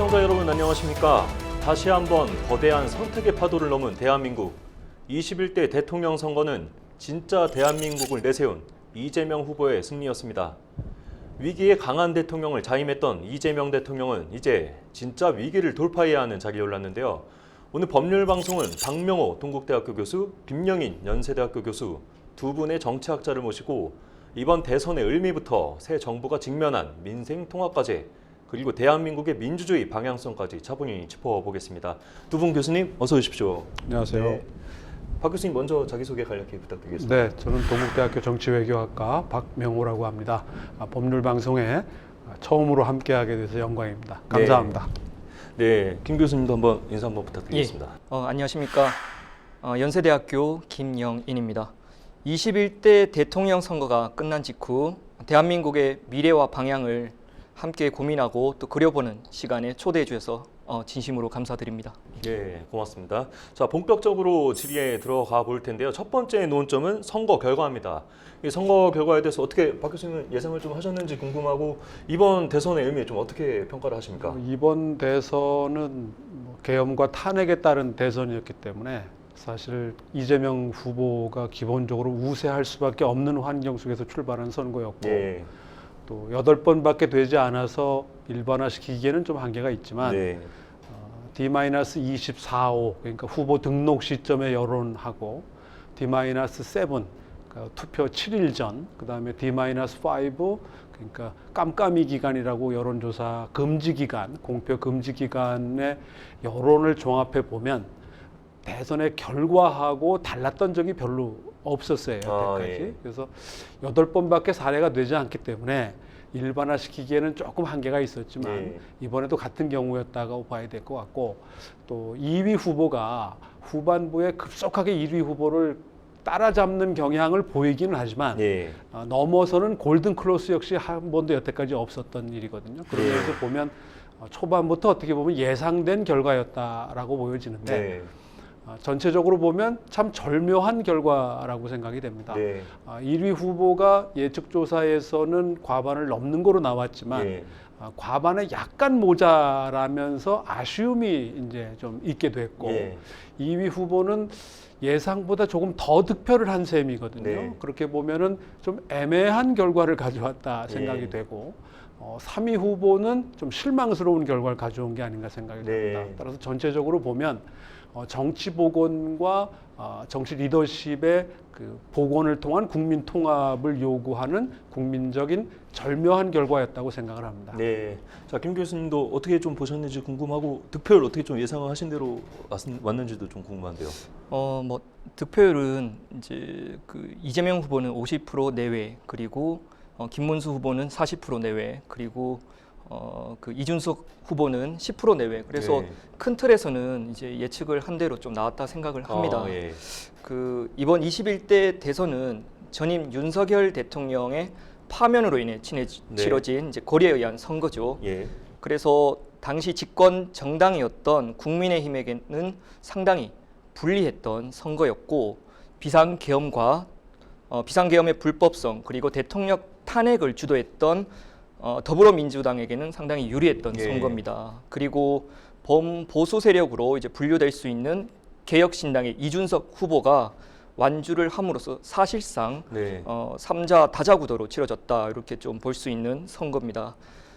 시청자 여러분 안녕하십니까? 다시 한번 거대한 선택의 파도를 넘은 대한민국. 21대 대통령 선거는 진짜 대한민국을 내세운 이재명 후보의 승리였습니다. 위기에 강한 대통령을 자임했던 이재명 대통령은 이제 진짜 위기를 돌파해야 하는 자리에 올랐는데요. 오늘 법률방송은 박명호 동국대학교 교수, 김영인 연세대학교 교수 두 분의 정치학자를 모시고 이번 대선의 의미부터 새 정부가 직면한 민생 통합과제 그리고 대한민국의 민주주의 방향성까지 차분히 짚어보겠습니다. 두 분 교수님 어서 오십시오. 안녕하세요. 네. 박 교수님 먼저 자기소개 간략히 부탁드리겠습니다. 네, 저는 동국대학교 정치외교학과 박명호라고 합니다. 법률방송에 처음으로 함께하게 돼서 영광입니다. 감사합니다. 네, 김 교수님도 한번 인사 한번 부탁드리겠습니다. 안녕하십니까. 연세대학교 김영인입니다. 21대 대통령 선거가 끝난 직후 대한민국의 미래와 방향을 함께 고민하고 또 그려보는 시간에 초대해 주셔서 진심으로 감사드립니다. 네, 고맙습니다. 자, 본격적으로 질의에 들어가 볼 텐데요. 첫 번째 논점은 선거 결과입니다. 이 선거 결과에 대해서 어떻게 박 교수님은 예상을 좀 하셨는지 궁금하고 이번 대선의 의미 좀 어떻게 평가를 하십니까? 이번 대선은 계엄과 탄핵에 따른 대선이었기 때문에 사실 이재명 후보가 기본적으로 우세할 수밖에 없는 환경 속에서 출발한 선거였고 네. 또 8번밖에 되지 않아서 일반화시키기에는 좀 한계가 있지만 네. D-24호 그러니까 후보 등록 시점에 여론하고 D-7 그러니까 투표 7일 전 그다음에 D-5 그러니까 깜깜이 기간이라고 여론조사 금지 기간 공표 금지 기간의 여론을 종합해 보면 대선의 결과하고 달랐던 적이 별로 없었어요, 여태까지. 예. 그래서 8번밖에 사례가 되지 않기 때문에 일반화시키기에는 조금 한계가 있었지만 예. 이번에도 같은 경우였다고 봐야 될 것 같고 또 2위 후보가 후반부에 급속하게 1위 후보를 따라잡는 경향을 보이기는 하지만 예. 넘어서는 골든 크로스 역시 한 번도 여태까지 없었던 일이거든요. 그런 예. 면에서 보면 초반부터 어떻게 보면 예상된 결과였다라고 보여지는데 네. 전체적으로 보면 참 절묘한 결과라고 생각이 됩니다. 네. 1위 후보가 예측조사에서는 과반을 넘는 거로 나왔지만 예. 과반에 약간 모자라면서 아쉬움이 이제 좀 있게 됐고 예. 2위 후보는 예상보다 조금 더 득표를 한 셈이거든요. 네. 그렇게 보면은 좀 애매한 결과를 가져왔다 생각이 예. 되고 3위 후보는 좀 실망스러운 결과를 가져온 게 아닌가 생각이 네. 듭니다. 따라서 전체적으로 보면 정치 복원과 정치 리더십의 그 복원을 통한 국민 통합을 요구하는 국민적인 절묘한 결과였다고 생각을 합니다. 네. 자, 김 교수님도 어떻게 좀 보셨는지 궁금하고 득표율 어떻게 좀 예상하신 대로 왔는지도 좀 궁금한데요. 득표율은 이제 그 이재명 후보는 50% 내외 그리고 김문수 후보는 40% 내외 그리고 그 이준석 후보는 10% 내외. 그래서 네. 큰 틀에서는 이제 예측을 한 대로 좀 나왔다 생각을 합니다. 예. 그 이번 21대 대선은 전임 윤석열 대통령의 파면으로 인해 치러진 이제 거리에 의한 선거죠. 예. 그래서 당시 집권 정당이었던 국민의힘에게는 상당히 불리했던 선거였고 비상계엄과 비상계엄의 불법성 그리고 대통령 탄핵을 주도했던 더불어민주당에게는 상당히 유리했던 예. 선거입니다. 그리고 범보수 세력으로 이제 분류될 수 있는 개혁신당의 이준석 후보가 완주를 함으로써 사실상 네. 3자 다자구도로 치러졌다 이렇게 좀 볼 수 있는 선거입니다.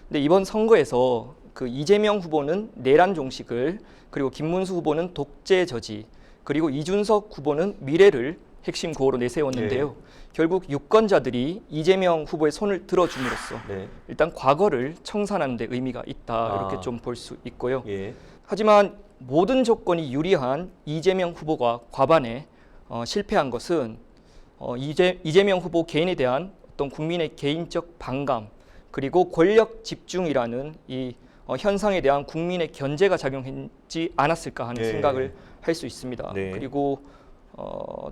근데 이번 선거에서 그 이재명 후보는 내란 종식을 그리고 김문수 후보는 독재 저지 그리고 이준석 후보는 미래를 핵심 구호로 내세웠는데요. 네. 결국 유권자들이 이재명 후보의 손을 들어줌으로써 네. 일단 과거를 청산하는 데 의미가 있다 이렇게 좀 볼 수 있고요. 예. 하지만 모든 조건이 유리한 이재명 후보가 과반에 실패한 것은 이재명 후보 개인에 대한 어떤 국민의 개인적 반감 그리고 권력 집중이라는 이 현상에 대한 국민의 견제가 작용했지 않았을까 하는 네. 생각을 할 수 있습니다. 네. 그리고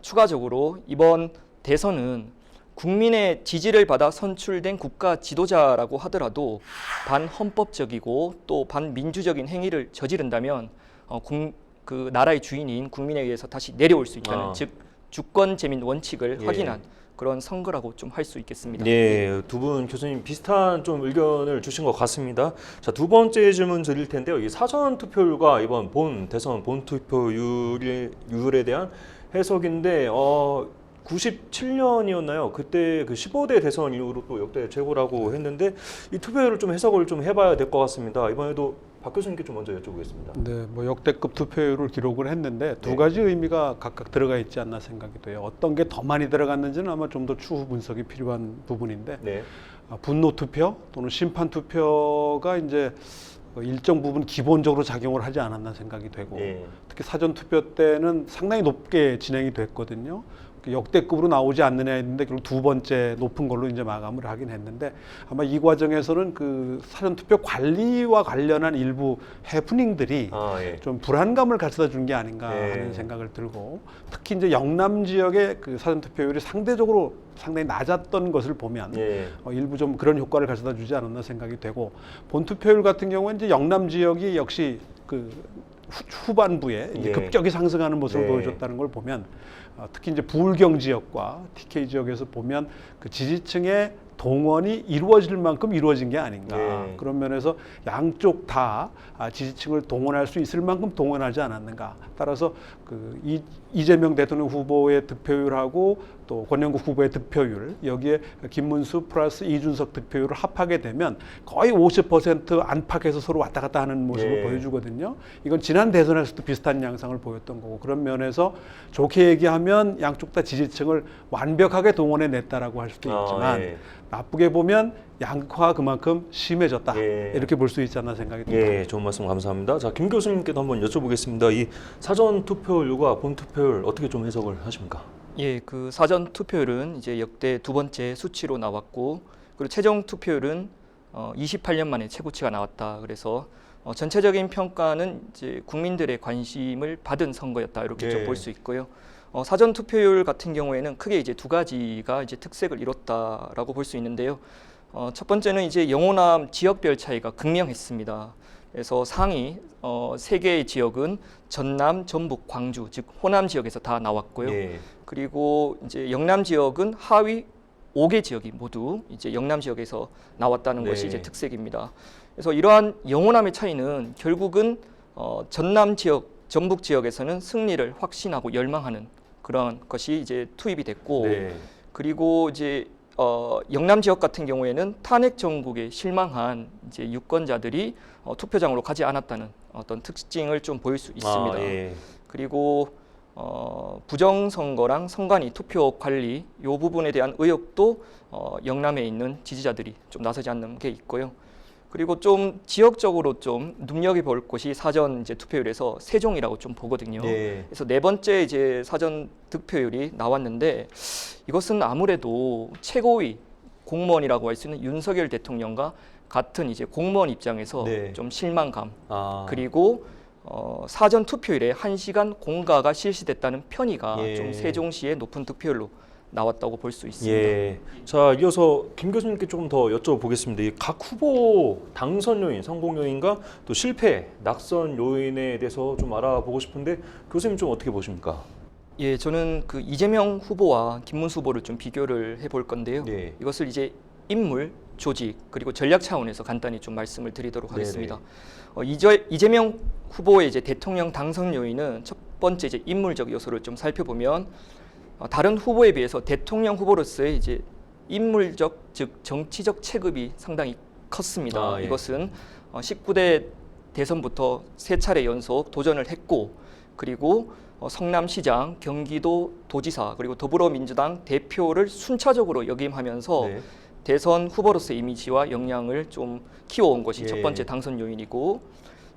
추가적으로 이번 대선은 국민의 지지를 받아 선출된 국가 지도자라고 하더라도 반헌법적이고 또 반민주적인 행위를 저지른다면 그 나라의 주인인 국민에 의해서 다시 내려올 수 있다는 즉 주권 재민 원칙을 예. 확인한 그런 선거라고 좀 할 수 있겠습니다. 네, 두 분 교수님 비슷한 좀 의견을 주신 것 같습니다. 자, 두 번째 질문 드릴 텐데요. 이 사전 투표율과 이번 본 대선 본 투표율에 대한 해석인데 97년이었나요? 그때 그 15대 대선 이후로 또 역대 최고라고 했는데 이 투표율을 좀 해석을 좀 해봐야 될 것 같습니다. 이번에도 박 교수님께 좀 먼저 여쭤보겠습니다. 네, 뭐 역대급 투표율을 기록을 했는데 두 네. 가지 의미가 각각 들어가 있지 않나 생각이 돼요. 어떤 게 더 많이 들어갔는지는 아마 좀 더 추후 분석이 필요한 부분인데 네. 분노 투표 또는 심판 투표가 이제 일정 부분 기본적으로 작용을 하지 않았나 생각이 되고 네. 특히 사전 투표 때는 상당히 높게 진행이 됐거든요. 역대급으로 나오지 않느냐 했는데 결국 두 번째 높은 걸로 이제 마감을 하긴 했는데 아마 이 과정에서는 그 사전 투표 관리와 관련한 일부 해프닝들이 예. 좀 불안감을 가져다 준 게 아닌가 네. 하는 생각을 들고 특히 이제 영남 지역의 그 사전 투표율이 상대적으로 상당히 낮았던 것을 보면 예. 일부 좀 그런 효과를 가져다 주지 않았나 생각이 되고 본 투표율 같은 경우는 이제 영남 지역이 역시 그 후반부에 이제 예. 급격히 상승하는 모습을 네. 보여줬다는 걸 보면 특히 이제 부울경 지역과 TK 지역에서 보면 그 지지층의 동원이 이루어질 만큼 이루어진 게 아닌가. 네. 그런 면에서 양쪽 다 지지층을 동원할 수 있을 만큼 동원하지 않았는가. 따라서 그 이재명 대통령 후보의 득표율하고 또 권영국 후보의 득표율 여기에 김문수 플러스 이준석 득표율을 합하게 되면 거의 50% 안팎에서 서로 왔다 갔다 하는 모습을 네. 보여주거든요. 이건 지난 대선에서도 비슷한 양상을 보였던 거고 그런 면에서 좋게 얘기하면 양쪽 다 지지층을 완벽하게 동원해 냈다라고 할 수도 있지만 예. 나쁘게 보면 양극화가 그만큼 심해졌다. 예. 이렇게 볼 수 있지 않나 생각이 듭니다. 예, 좋은 말씀 감사합니다. 자, 김 교수님께도 한번 여쭤보겠습니다. 이 사전 투표율과 본 투표율 어떻게 좀 해석을 하십니까? 예, 그 사전 투표율은 이제 역대 두 번째 수치로 나왔고 그리고 최종 투표율은 28년 만에 최고치가 나왔다. 그래서 전체적인 평가는 이제 국민들의 관심을 받은 선거였다. 이렇게 좀 예. 볼 수 있고요. 사전 투표율 같은 경우에는 크게 이제 두 가지가 이제 특색을 이뤘다라고 볼 수 있는데요. 첫 번째는 이제 영호남 지역별 차이가 극명했습니다. 그래서 상위 3개의 지역은 전남, 전북, 광주, 즉 호남 지역에서 다 나왔고요. 예. 그리고 이제 영남 지역은 하위 5개 지역이 모두 이제 영남 지역에서 나왔다는 네. 것이 이제 특색입니다. 그래서 이러한 영호남의 차이는 결국은 전남 지역, 전북 지역에서는 승리를 확신하고 열망하는 그런 것이 이제 투입이 됐고, 네. 그리고 이제 영남 지역 같은 경우에는 탄핵 정국에 실망한 이제 유권자들이 투표장으로 가지 않았다는 어떤 특징을 좀 보일 수 있습니다. 예. 그리고 부정선거랑 선관위 투표 관리 이 부분에 대한 의혹도 영남에 있는 지지자들이 좀 나서지 않는 게 있고요. 그리고 좀 지역적으로 좀 눈여겨볼 곳이 사전 이제 투표율에서 세종이라고 좀 보거든요. 예. 그래서 네 번째 이제 사전 득표율이 나왔는데 이것은 아무래도 최고위 공무원이라고 할 수 있는 윤석열 대통령과 같은 이제 공무원 입장에서 네. 좀 실망감 아. 그리고 사전 투표율에 1시간 공가가 실시됐다는 편의가 예. 좀 세종시의 높은 득표율로 나왔다고 볼 수 있습니다. 예. 자, 이어서 김 교수님께 조금 더 여쭤보겠습니다. 이 각 후보 당선 요인, 성공 요인과 또 실패, 낙선 요인에 대해서 좀 알아보고 싶은데 교수님 좀 어떻게 보십니까? 예, 저는 그 이재명 후보와 김문수 후보를 좀 비교를 해볼 건데요. 네. 이것을 이제 인물, 조직 그리고 전략 차원에서 간단히 좀 말씀을 드리도록 하겠습니다. 이재명 후보의 이제 대통령 당선 요인은 첫 번째 이제 인물적 요소를 좀 살펴보면 다른 후보에 비해서 대통령 후보로서의 이제 인물적 즉 정치적 체급이 상당히 컸습니다. 예. 이것은 19대 대선부터 3차례 연속 도전을 했고 그리고 성남시장, 경기도 도지사 그리고 더불어민주당 대표를 순차적으로 역임하면서 네. 대선 후보로서의 이미지와 역량을 좀 키워온 것이 예. 첫 번째 당선 요인이고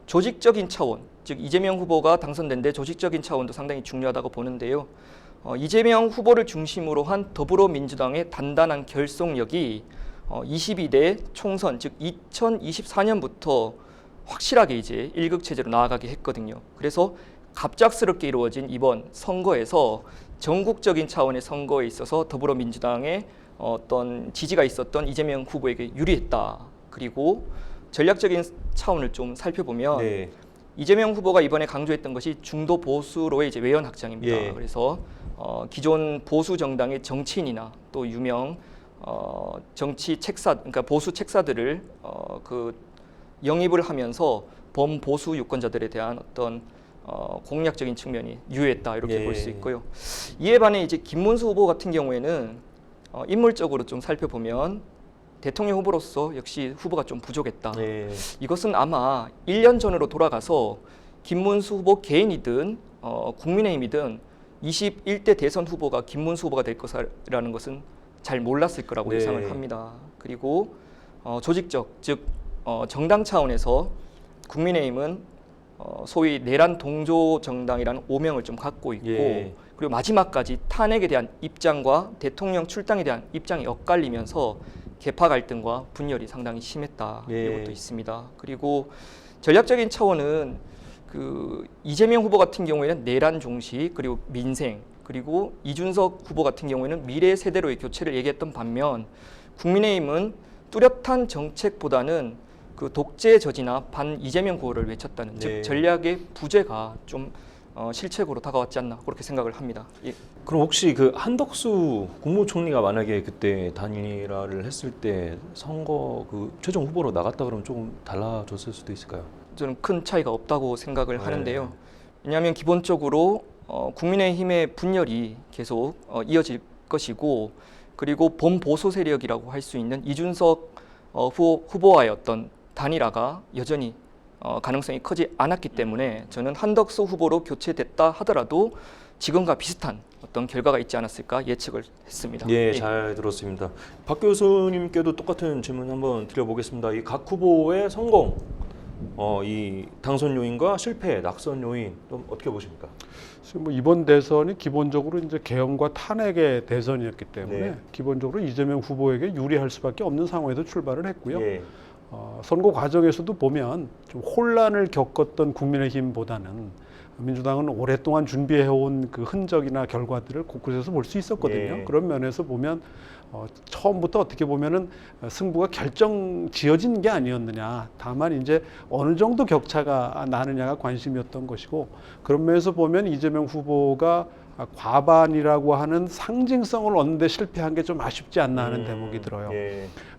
조직적인 차원, 즉 이재명 후보가 당선된 데 조직적인 차원도 상당히 중요하다고 보는데요. 이재명 후보를 중심으로 한 더불어민주당의 단단한 결속력이 22대 총선, 즉 2024년부터 확실하게 이제 일극 체제로 나아가게 했거든요. 그래서 갑작스럽게 이루어진 이번 선거에서 전국적인 차원의 선거에 있어서 더불어민주당의 어떤 지지가 있었던 이재명 후보에게 유리했다. 그리고 전략적인 차원을 좀 살펴보면 네. 이재명 후보가 이번에 강조했던 것이 중도 보수로의 이제 외연 확장입니다. 예. 그래서 기존 보수 정당의 정치인이나 또 유명 정치 책사, 그러니까 보수 책사들을 영입을 하면서 범보수 유권자들에 대한 어떤 공략적인 측면이 유효했다 이렇게 볼 수 있고요. 이에 반해 이제 김문수 후보 같은 경우에는 인물적으로 좀 살펴보면 대통령 후보로서 역시 후보가 좀 부족했다. 이것은 아마 1년 전으로 돌아가서 김문수 후보 개인이든 국민의힘이든 21대 대선 후보가 김문수 후보가 될 것이라는 것은 잘 몰랐을 거라고 예상을 합니다. 그리고 조직적, 즉 정당 차원에서 국민의힘은 소위 내란 동조 정당이라는 오명을 좀 갖고 있고 그리고 마지막까지 탄핵에 대한 입장과 대통령 출당에 대한 입장이 엇갈리면서 계파 갈등과 분열이 상당히 심했다. 이것도 있습니다. 그리고 전략적인 차원은 이재명 후보 같은 경우에는 내란 종식 그리고 민생 그리고 이준석 후보 같은 경우에는 미래 세대로의 교체를 얘기했던 반면 국민의힘은 뚜렷한 정책보다는 독재 저지나 반 이재명 구호를 외쳤다는 즉 전략의 부재가 좀 실책으로 다가왔지 않나 그렇게 생각을 합니다. 그럼 혹시 한덕수 국무총리가 만약에 그때 단일화를 했을 때 선거 최종 후보로 나갔다 그러면 조금 달라졌을 수도 있을까요? 저는 큰 차이가 없다고 생각을 하는데요. 왜냐하면 기본적으로 국민의힘의 분열이 계속 이어질 것이고 그리고 범보수 세력이라고 할 수 있는 이준석 후보와의 어떤 단일화가 여전히 가능성이 크지 않았기 때문에 저는 한덕수 후보로 교체됐다 하더라도 지금과 비슷한 어떤 결과가 있지 않았을까 예측을 했습니다. 잘 들었습니다. 박 교수님께도 똑같은 질문 한번 드려보겠습니다. 이 각 후보의 성공, 이 당선 요인과 실패, 낙선 요인 좀 어떻게 보십니까? 지금 이번 대선이 기본적으로 이제 개헌과 탄핵의 대선이었기 때문에 기본적으로 이재명 후보에게 유리할 수밖에 없는 상황에서 출발을 했고요. 선거 과정에서도 보면 좀 혼란을 겪었던 국민의힘보다는 민주당은 오랫동안 준비해온 그 흔적이나 결과들을 곳곳에서 볼 수 있었거든요. 그런 면에서 보면 처음부터 어떻게 보면은 승부가 결정 지어진 게 아니었느냐. 다만 이제 어느 정도 격차가 나느냐가 관심이었던 것이고 그런 면에서 보면 이재명 후보가 과반이라고 하는 상징성을 얻는 데 실패한 게 좀 아쉽지 않나 하는 대목이 들어요.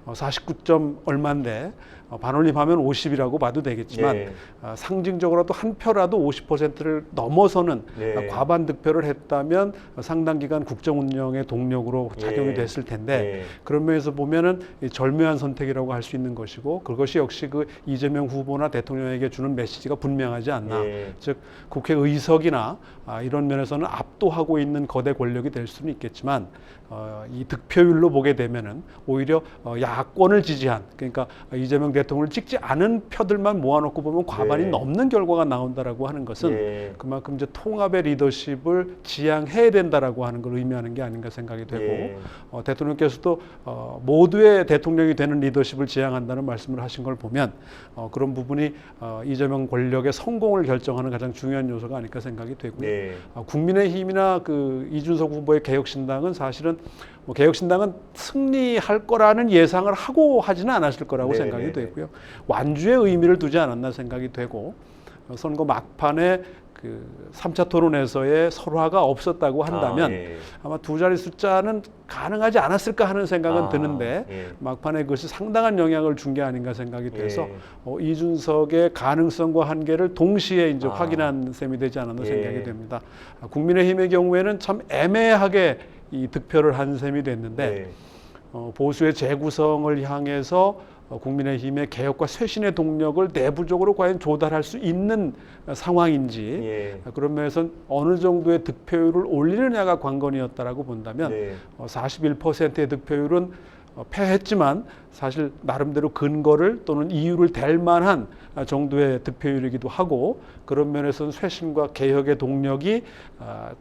49점 얼마인데 반올림하면 50이라고 봐도 되겠지만 상징적으로도 한 표라도 50%를 넘어서는 과반 득표를 했다면 상당 기간 국정 운영의 동력으로 작용이 됐을 텐데 그런 면에서 보면은 절묘한 선택이라고 할 수 있는 것이고 그것이 역시 이재명 후보나 대통령에게 주는 메시지가 분명하지 않나. 즉 국회 의석이나 이런 면에서는 압도하고 있는 거대 권력이 될 수는 있겠지만 이 득표율로 보게 되면은 오히려 야권을 지지한 그러니까 이재명 대통령을 찍지 않은 표들만 모아놓고 보면 과반이 넘는 결과가 나온다라고 하는 것은 그만큼 이제 통합의 리더십을 지향해야 된다라고 하는 걸 의미하는 게 아닌가 생각이 되고 대통령께서도 모두의 대통령이 되는 리더십을 지향한다는 말씀을 하신 걸 보면 그런 부분이 이재명 권력의 성공을 결정하는 가장 중요한 요소가 아닐까 생각이 되고요. 국민의힘이나 이준석 후보의 개혁신당은 사실은 개혁신당은 승리할 거라는 예상을 하고 하지는 않았을 거라고 생각이 되고요. 완주의 의미를 두지 않았나 생각이 되고 선거 막판에 3차 토론에서의 설화가 없었다고 한다면 아마 두 자리 숫자는 가능하지 않았을까 하는 생각은 드는데 막판에 그것이 상당한 영향을 준 게 아닌가 생각이 돼서 이준석의 가능성과 한계를 동시에 이제 확인한 셈이 되지 않았나 생각이 됩니다. 국민의힘의 경우에는 참 애매하게 이 득표를 한 셈이 됐는데 보수의 재구성을 향해서 국민의힘의 개혁과 쇄신의 동력을 내부적으로 과연 조달할 수 있는 상황인지 그런 면에서는 어느 정도의 득표율을 올리느냐가 관건이었다라고 본다면 41%의 득표율은 패했지만 사실 나름대로 근거를 또는 이유를 댈 만한 정도의 득표율이기도 하고 그런 면에서는 쇄신과 개혁의 동력이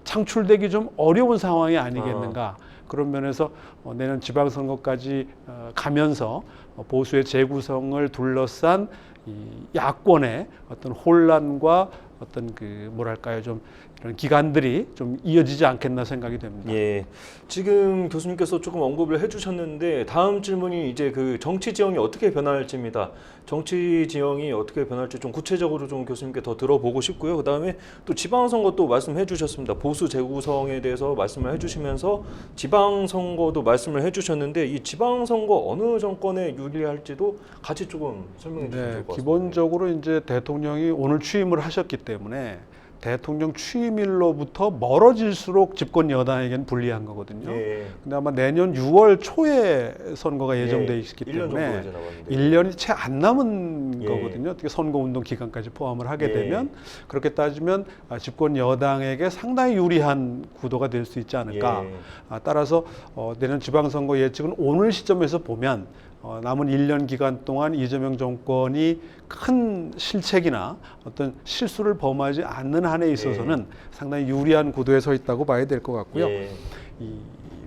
창출되기 좀 어려운 상황이 아니겠는가. 그런 면에서 내년 지방선거까지 가면서 보수의 재구성을 둘러싼 이 야권의 어떤 혼란과 어떤 뭐랄까요 좀 이런 기간들이 좀 이어지지 않겠나 생각이 됩니다. 예. 지금 교수님께서 조금 언급을 해주셨는데 다음 질문이 이제 그 정치 지형이 어떻게 변할지입니다. 정치 지형이 어떻게 변할지 좀 구체적으로 좀 교수님께 더 들어보고 싶고요. 그 다음에 또 지방선거 또 말씀해 주셨습니다. 보수 재구성에 대해서 말씀을 해주시면서 지방선거도 말씀을 해주셨는데 이 지방선거 어느 정권에 유리할지도 같이 조금 설명해 주시면 좋을 것 같습니다. 기본적으로 이제 대통령이 오늘 취임을 하셨기 때문에 대통령 취임일로부터 멀어질수록 집권 여당에게는 불리한 거거든요. 예. 근데 아마 내년 6월 초에 선거가 예정돼 예, 있기 1년 정도 때문에 이제 남았는데. 1년이 채 안 남은 예. 거거든요. 어떻게 선거운동 기간까지 포함을 하게 예. 되면 그렇게 따지면 집권 여당에게 상당히 유리한 구도가 될 수 있지 않을까. 예. 따라서 내년 지방선거 예측은 오늘 시점에서 보면 남은 1년 기간 동안 이재명 정권이 큰 실책이나 어떤 실수를 범하지 않는 한에 있어서는 상당히 유리한 구도에 서 있다고 봐야 될 것 같고요. 예. 이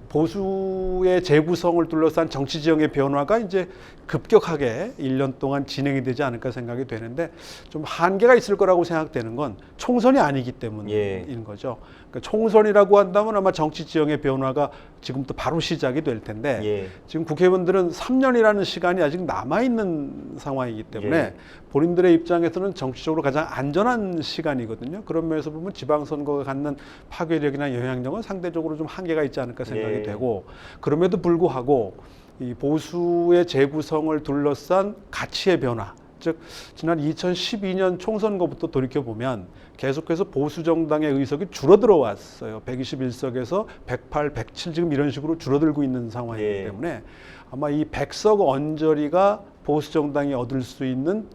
보수의 재구성을 둘러싼 정치 지형의 변화가 이제 급격하게 1년 동안 진행이 되지 않을까 생각이 되는데 좀 한계가 있을 거라고 생각되는 건 총선이 아니기 때문인 거죠. 그러니까 총선이라고 한다면 아마 정치 지형의 변화가 지금부터 바로 시작이 될 텐데 예. 지금 국회의원들은 3년이라는 시간이 아직 남아있는 상황이기 때문에 예. 본인들의 입장에서는 정치적으로 가장 안전한 시간이거든요. 그런 면에서 보면 지방선거가 갖는 파괴력이나 영향력은 상대적으로 좀 한계가 있지 않을까 생각이 예. 되고 그럼에도 불구하고 이 보수의 재구성을 둘러싼 가치의 변화 즉 지난 2012년 총선거부터 돌이켜보면 계속해서 보수 정당의 의석이 줄어들어 왔어요. 121석에서 108, 107 지금 이런 식으로 줄어들고 있는 상황이기 예. 때문에 아마 이 100석 언저리가 보수 정당이 얻을 수 있는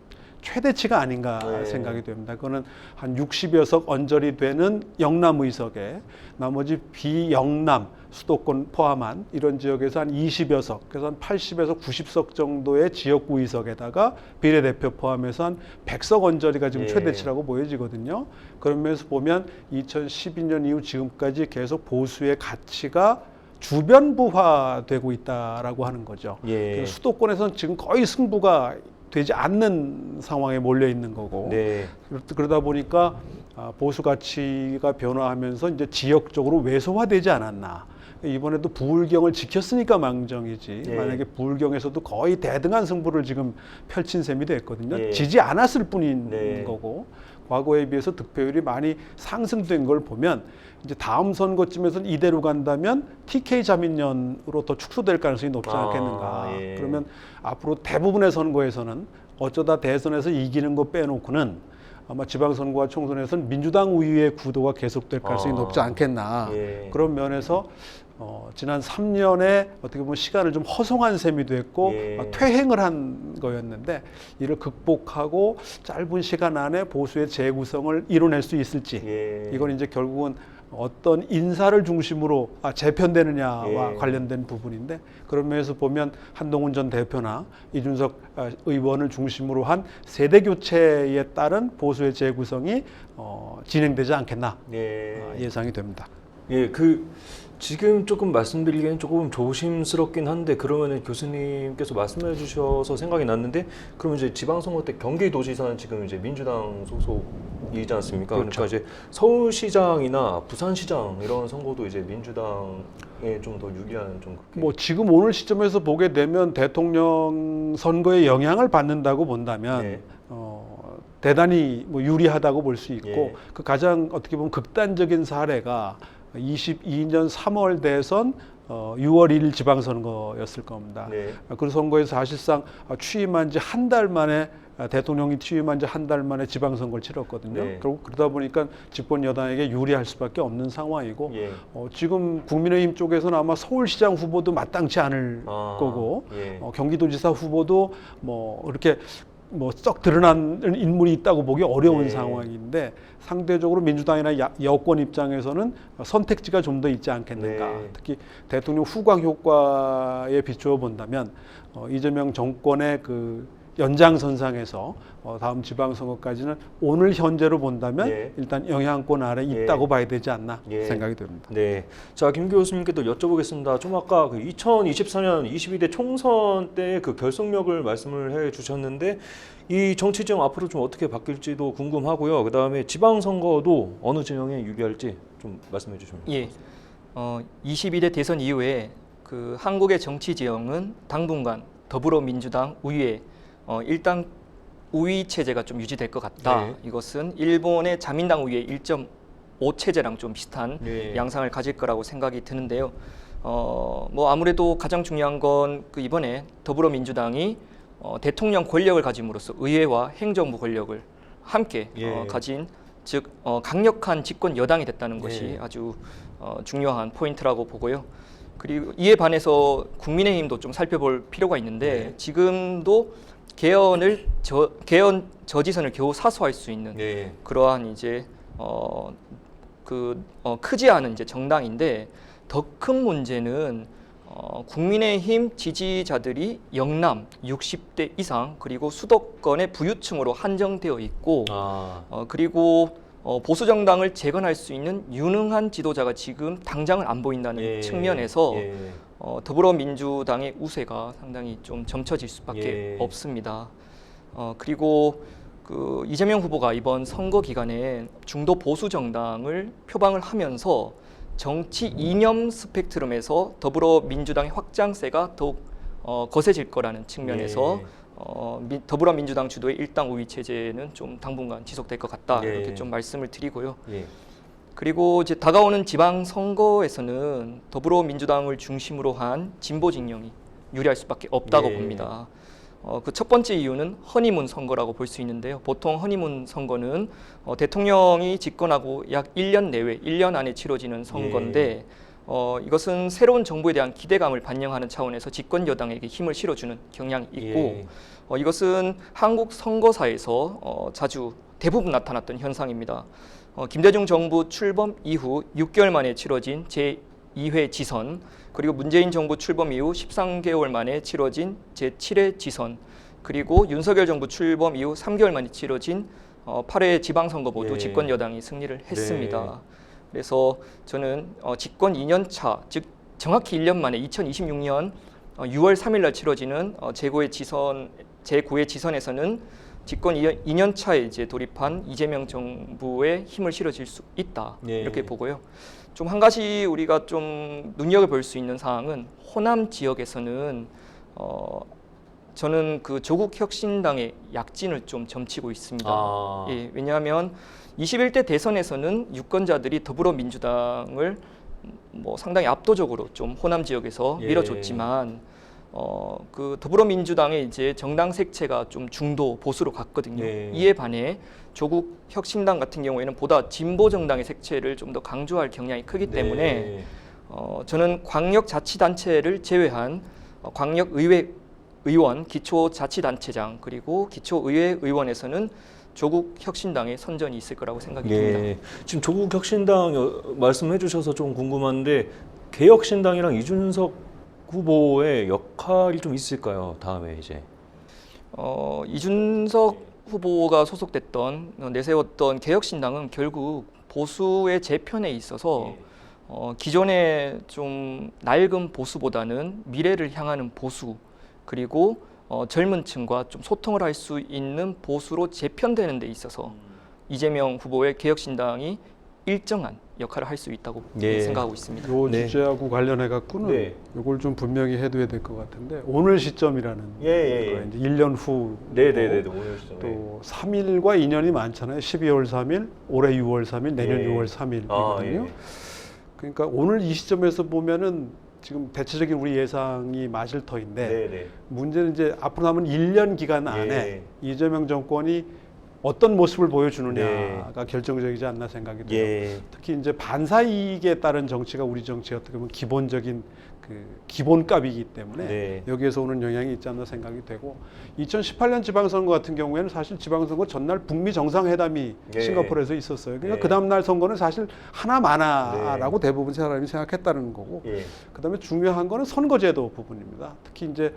최대치가 아닌가 네. 생각이 됩니다. 그거는 한 60여 석 언저리 되는 영남 의석에 나머지 비영남 수도권 포함한 이런 지역에서 한 20여 석, 그래서 한 80에서 90석 정도의 지역구 의석에다가 비례대표 포함해서 한 100석 언저리가 지금 예. 최대치라고 보여지거든요. 그런 면에서 보면 2012년 이후 지금까지 계속 보수의 가치가 주변부화되고 있다라고 하는 거죠. 예. 그래서 수도권에서는 지금 거의 승부가 되지 않는 상황에 몰려 있는 거고 네. 그러다 보니까 보수 가치가 변화하면서 이제 지역적으로 왜소화되지 않았나. 이번에도 부울경을 지켰으니까 망정이지. 예. 만약에 부울경에서도 거의 대등한 승부를 지금 펼친 셈이 됐거든요. 예. 지지 않았을 뿐인 네. 거고 과거에 비해서 득표율이 많이 상승된 걸 보면 이제 다음 선거쯤에서는 이대로 간다면 TK 자민련으로 더 축소될 가능성이 높지 않겠는가. 예. 그러면 앞으로 대부분의 선거에서는 어쩌다 대선에서 이기는 거 빼놓고는 아마 지방선거와 총선에서는 민주당 우위의 구도가 계속될 가능성이 높지 않겠나. 예. 그런 면에서 지난 3년에 어떻게 보면 시간을 좀 허송한 셈이 됐고 예. 퇴행을 한 거였는데 이를 극복하고 짧은 시간 안에 보수의 재구성을 이뤄낼 수 있을지 예. 이건 이제 결국은 어떤 인사를 중심으로 재편되느냐와 예. 관련된 부분인데 그런 면에서 보면 한동훈 전 대표나 이준석 의원을 중심으로 한 세대 교체에 따른 보수의 재구성이 진행되지 않겠나 예상이 됩니다. 예, 지금 조금 말씀드리기엔 조금 조심스럽긴 한데 그러면은 교수님께서 말씀해 주셔서 생각이 났는데 그러면 이제 지방선거 때 경기도지사는 지금 이제 민주당 소속이지 않습니까? 그렇죠. 그러니까 이제 서울시장이나 부산시장 이런 선거도 이제 민주당에 좀 더 유리한 좀 그렇게. 뭐 지금 오늘 시점에서 보게 되면 대통령 선거에 영향을 받는다고 본다면 네. 대단히 뭐 유리하다고 볼 수 있고 예. 그 가장 어떻게 보면 극단적인 사례가 22년 3월 대선 6월 1일 지방선거였을 겁니다. 네. 그 선거에서 사실상 취임한 지 한 달 만에 대통령이 취임한 지 한 달 만에 지방선거를 치렀거든요. 네. 그러다 보니까 집권 여당에게 유리할 수밖에 없는 상황이고 예. 지금 국민의힘 쪽에서는 아마 서울시장 후보도 마땅치 않을 거고 예. 경기도지사 후보도 뭐 이렇게 썩 드러나는 인물이 있다고 보기 어려운 네. 상황인데 상대적으로 민주당이나 여권 입장에서는 선택지가 좀 더 있지 않겠는가. 네. 특히 대통령 후광 효과에 비추어 본다면 이재명 정권의 그 연장선상에서 다음 지방선거까지는 오늘 현재로 본다면 예. 일단 영향권 아래 예. 있다고 봐야 되지 않나 예. 생각이 듭니다. 네. 자, 김 교수님께도 여쭤보겠습니다. 좀 아까 그 2024년 22대 총선 때 그 결속력을 말씀을 해 주셨는데 이 정치 지형 앞으로 좀 어떻게 바뀔지도 궁금하고요. 그다음에 지방선거도 어느 진영에 유리할지 좀 말씀해 주시면. 예. 22대 대선 이후에 그 한국의 정치 지형은 당분간 더불어민주당 우위에 일단 우위 체제가 좀 유지될 것 같다. 네. 이것은 일본의 자민당 우위의 1.5 체제랑 좀 비슷한 네. 양상을 가질 거라고 생각이 드는데요. 뭐 아무래도 가장 중요한 건 그 이번에 더불어민주당이 대통령 권력을 가짐으로써 의회와 행정부 권력을 함께 예. 가진 즉 강력한 집권 여당이 됐다는 것이 예. 아주 중요한 포인트라고 보고요. 그리고 이에 반해서 국민의힘도 좀 살펴볼 필요가 있는데 네. 지금도 개헌 저지선을 겨우 사수할 수 있는 네. 그러한 이제 크지 않은 이제 정당인데 더 큰 문제는 국민의힘 지지자들이 영남 60대 이상 그리고 수도권의 부유층으로 한정되어 있고 그리고 보수 정당을 재건할 수 있는 유능한 지도자가 지금 당장은 안 보인다는 예. 측면에서 예. 더불어민주당의 우세가 상당히 좀 점쳐질 수밖에 예. 없습니다. 그리고 그 이재명 후보가 이번 선거 기간에 중도 보수 정당을 표방을 하면서 정치 이념 스펙트럼에서 더불어민주당의 확장세가 더욱 거세질 거라는 측면에서 예. 더불어민주당 주도의 일당 우위 체제는 좀 당분간 지속될 것 같다 예. 이렇게 좀 말씀을 드리고요. 예. 그리고 이제 다가오는 지방 선거에서는 더불어민주당을 중심으로 한 진보 진영이 유리할 수밖에 없다고 예. 봅니다. 그 첫 번째 이유는 허니문 선거라고 볼 수 있는데요. 보통 허니문 선거는 대통령이 집권하고 약 1년 내외, 1년 안에 치러지는 선거인데 이것은 새로운 정부에 대한 기대감을 반영하는 차원에서 집권 여당에게 힘을 실어주는 경향이 있고 예. 이것은 한국 선거사에서 자주 대부분 나타났던 현상입니다. 김대중 정부 출범 이후 6개월 만에 치러진 제2회 지선 그리고 문재인 정부 출범 이후 13개월 만에 치러진 제7회 지선 그리고 윤석열 정부 출범 이후 3개월 만에 치러진 8회 지방선거 모두 예. 집권 여당이 승리를 했습니다. 네. 그래서 저는 집권 2년 차, 즉 정확히 1년 만에 2026년 6월 3일 날 치러지는 제9회 지선에서는 집권 2년 차에 이제 돌입한 이재명 정부의 힘을 실어질 수 있다 예. 이렇게 보고요. 좀 한 가지 우리가 좀 눈여겨볼 수 있는 사항은 호남 지역에서는 저는 그 조국 혁신당의 약진을 좀 점치고 있습니다. 예, 왜냐하면 21대 대선에서는 유권자들이 더불어민주당을 뭐 상당히 압도적으로 좀 호남 지역에서 예. 밀어줬지만 그 더불어민주당의 이제 정당 색채가 좀 중도 보수로 갔거든요. 예. 이에 반해 조국 혁신당 같은 경우에는 보다 진보 정당의 색채를 좀 더 강조할 경향이 크기 때문에 네. 저는 광역자치단체를 제외한 광역의회 의원, 기초자치단체장 그리고 기초의회 의원에서는 조국 혁신당의 선전이 있을 거라고 생각이 듭니다. 예. 지금 조국 혁신당 말씀해 주셔서 좀 궁금한데 개혁신당이랑 이준석 후보의 역할이 좀 있을까요? 다음에 이제 이준석 후보가 소속됐던 내세웠던 개혁신당은 결국 보수의 재편에 있어서 기존의 좀 낡은 보수보다는 미래를 향하는 보수 그리고 젊은 층과 좀 소통을 할 수 있는 보수로 재편되는 데 있어서 이재명 후보의 개혁신당이 일정한 역할을 할 수 있다고 예. 생각하고 있습니다. 요 네. 주제하고 관련해 갖고는 네. 이걸 좀 분명히 해둬야 될 것 같은데 오늘 시점이라는 예. 거예요. 이제 1년 후 네네네. 오늘 시점. 또 3일과 인연이 많잖아요. 12월 3일, 올해 6월 3일, 내년 예. 6월 3일이거든요. 그러니까 오늘 이 시점에서 보면은 지금 대체적인 우리 예상이 맞을 터인데 네네. 문제는 이제 앞으로 남은 1년 기간 안에 예. 이재명 정권이 어떤 모습을 보여주느냐가 네. 결정적이지 않나 생각이 들어요. 예. 특히 이제 반사 이익에 따른 정치가 우리 정치의 어떻게 보면 기본적인 그 기본값이기 때문에 네. 여기에서 오는 영향이 있지 않나 생각이 되고 2018년 지방선거 같은 경우에는 사실 지방선거 전날 북미 정상회담이 예. 싱가포르에서 있었어요. 그러니까 예. 그 다음날 선거는 사실 하나마나라고 대부분 사람이 생각했다는 거고 예. 그다음에 중요한 거는 선거제도 부분입니다. 특히 이제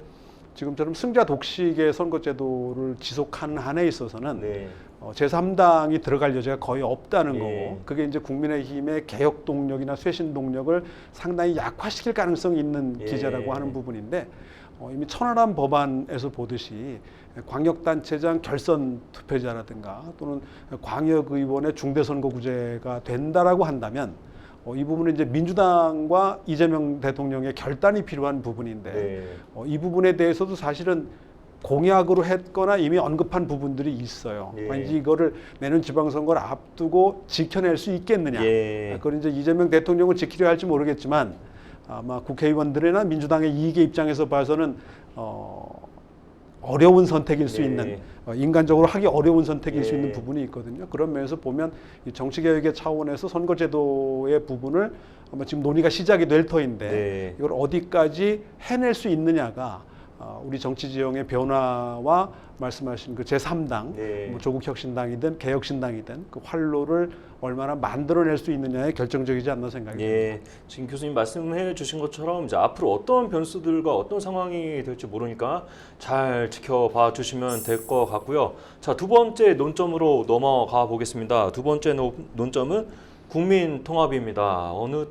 지금처럼 승자 독식의 선거제도를 지속하는 한에 있어서는 네. 제3당이 들어갈 여지가 거의 없다는 예. 거고, 그게 이제 국민의힘의 개혁 동력이나 쇄신 동력을 상당히 약화시킬 가능성이 있는 예. 기제라고 하는 부분인데, 이미 천안함 법안에서 보듯이 광역단체장 결선 투표자라든가 또는 광역의원의 중대선거구제가 된다라고 한다면, 이 부분은 이제 민주당과 이재명 대통령의 결단이 필요한 부분인데, 네. 이 부분에 대해서도 사실은 공약으로 했거나 이미 언급한 부분들이 있어요. 예. 과연 이거를 내년 지방선거를 앞두고 지켜낼 수 있겠느냐. 예. 그걸 이제 이재명 대통령은 지키려 할지 모르겠지만, 아마 국회의원들이나 민주당의 이익의 입장에서 봐서는 어려운 선택일 수 예. 있는, 인간적으로 하기 어려운 선택일 수 예. 있는 부분이 있거든요. 그런 면에서 보면 이 정치개혁의 차원에서 선거제도의 부분을 아마 지금 논의가 시작이 될 터인데, 네. 이걸 어디까지 해낼 수 있느냐가 우리 정치 지형의 변화와 말씀하신 그 제3당, 네. 뭐 조국혁신당이든 개혁신당이든 그 활로를 얼마나 만들어낼 수 있느냐에 결정적이지 않나 생각이 듭니다. 예, 지금 교수님 말씀해 주신 것처럼 이제 앞으로 어떤 변수들과 어떤 상황이 될지 모르니까 잘 지켜봐 주시면 될 것 같고요. 자, 두 번째 논점으로 넘어가 보겠습니다. 두 번째 논점은 국민 통합입니다. 어느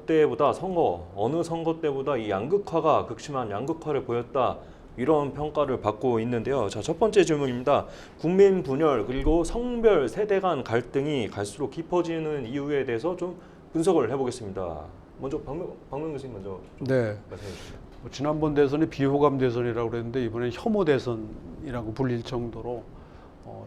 선거 때보다 이 양극화가 극심한 양극화를 보였다. 이런 평가를 받고 있는데요. 자, 첫 번째 질문입니다. 국민 분열 그리고 성별 세대 간 갈등이 갈수록 깊어지는 이유에 대해서 좀 분석을 해보겠습니다. 먼저 박명 교수님 먼저 네. 말씀해 주시죠. 지난번 대선이 비호감 대선이라고 그랬는데 이번엔 혐오 대선이라고 불릴 정도로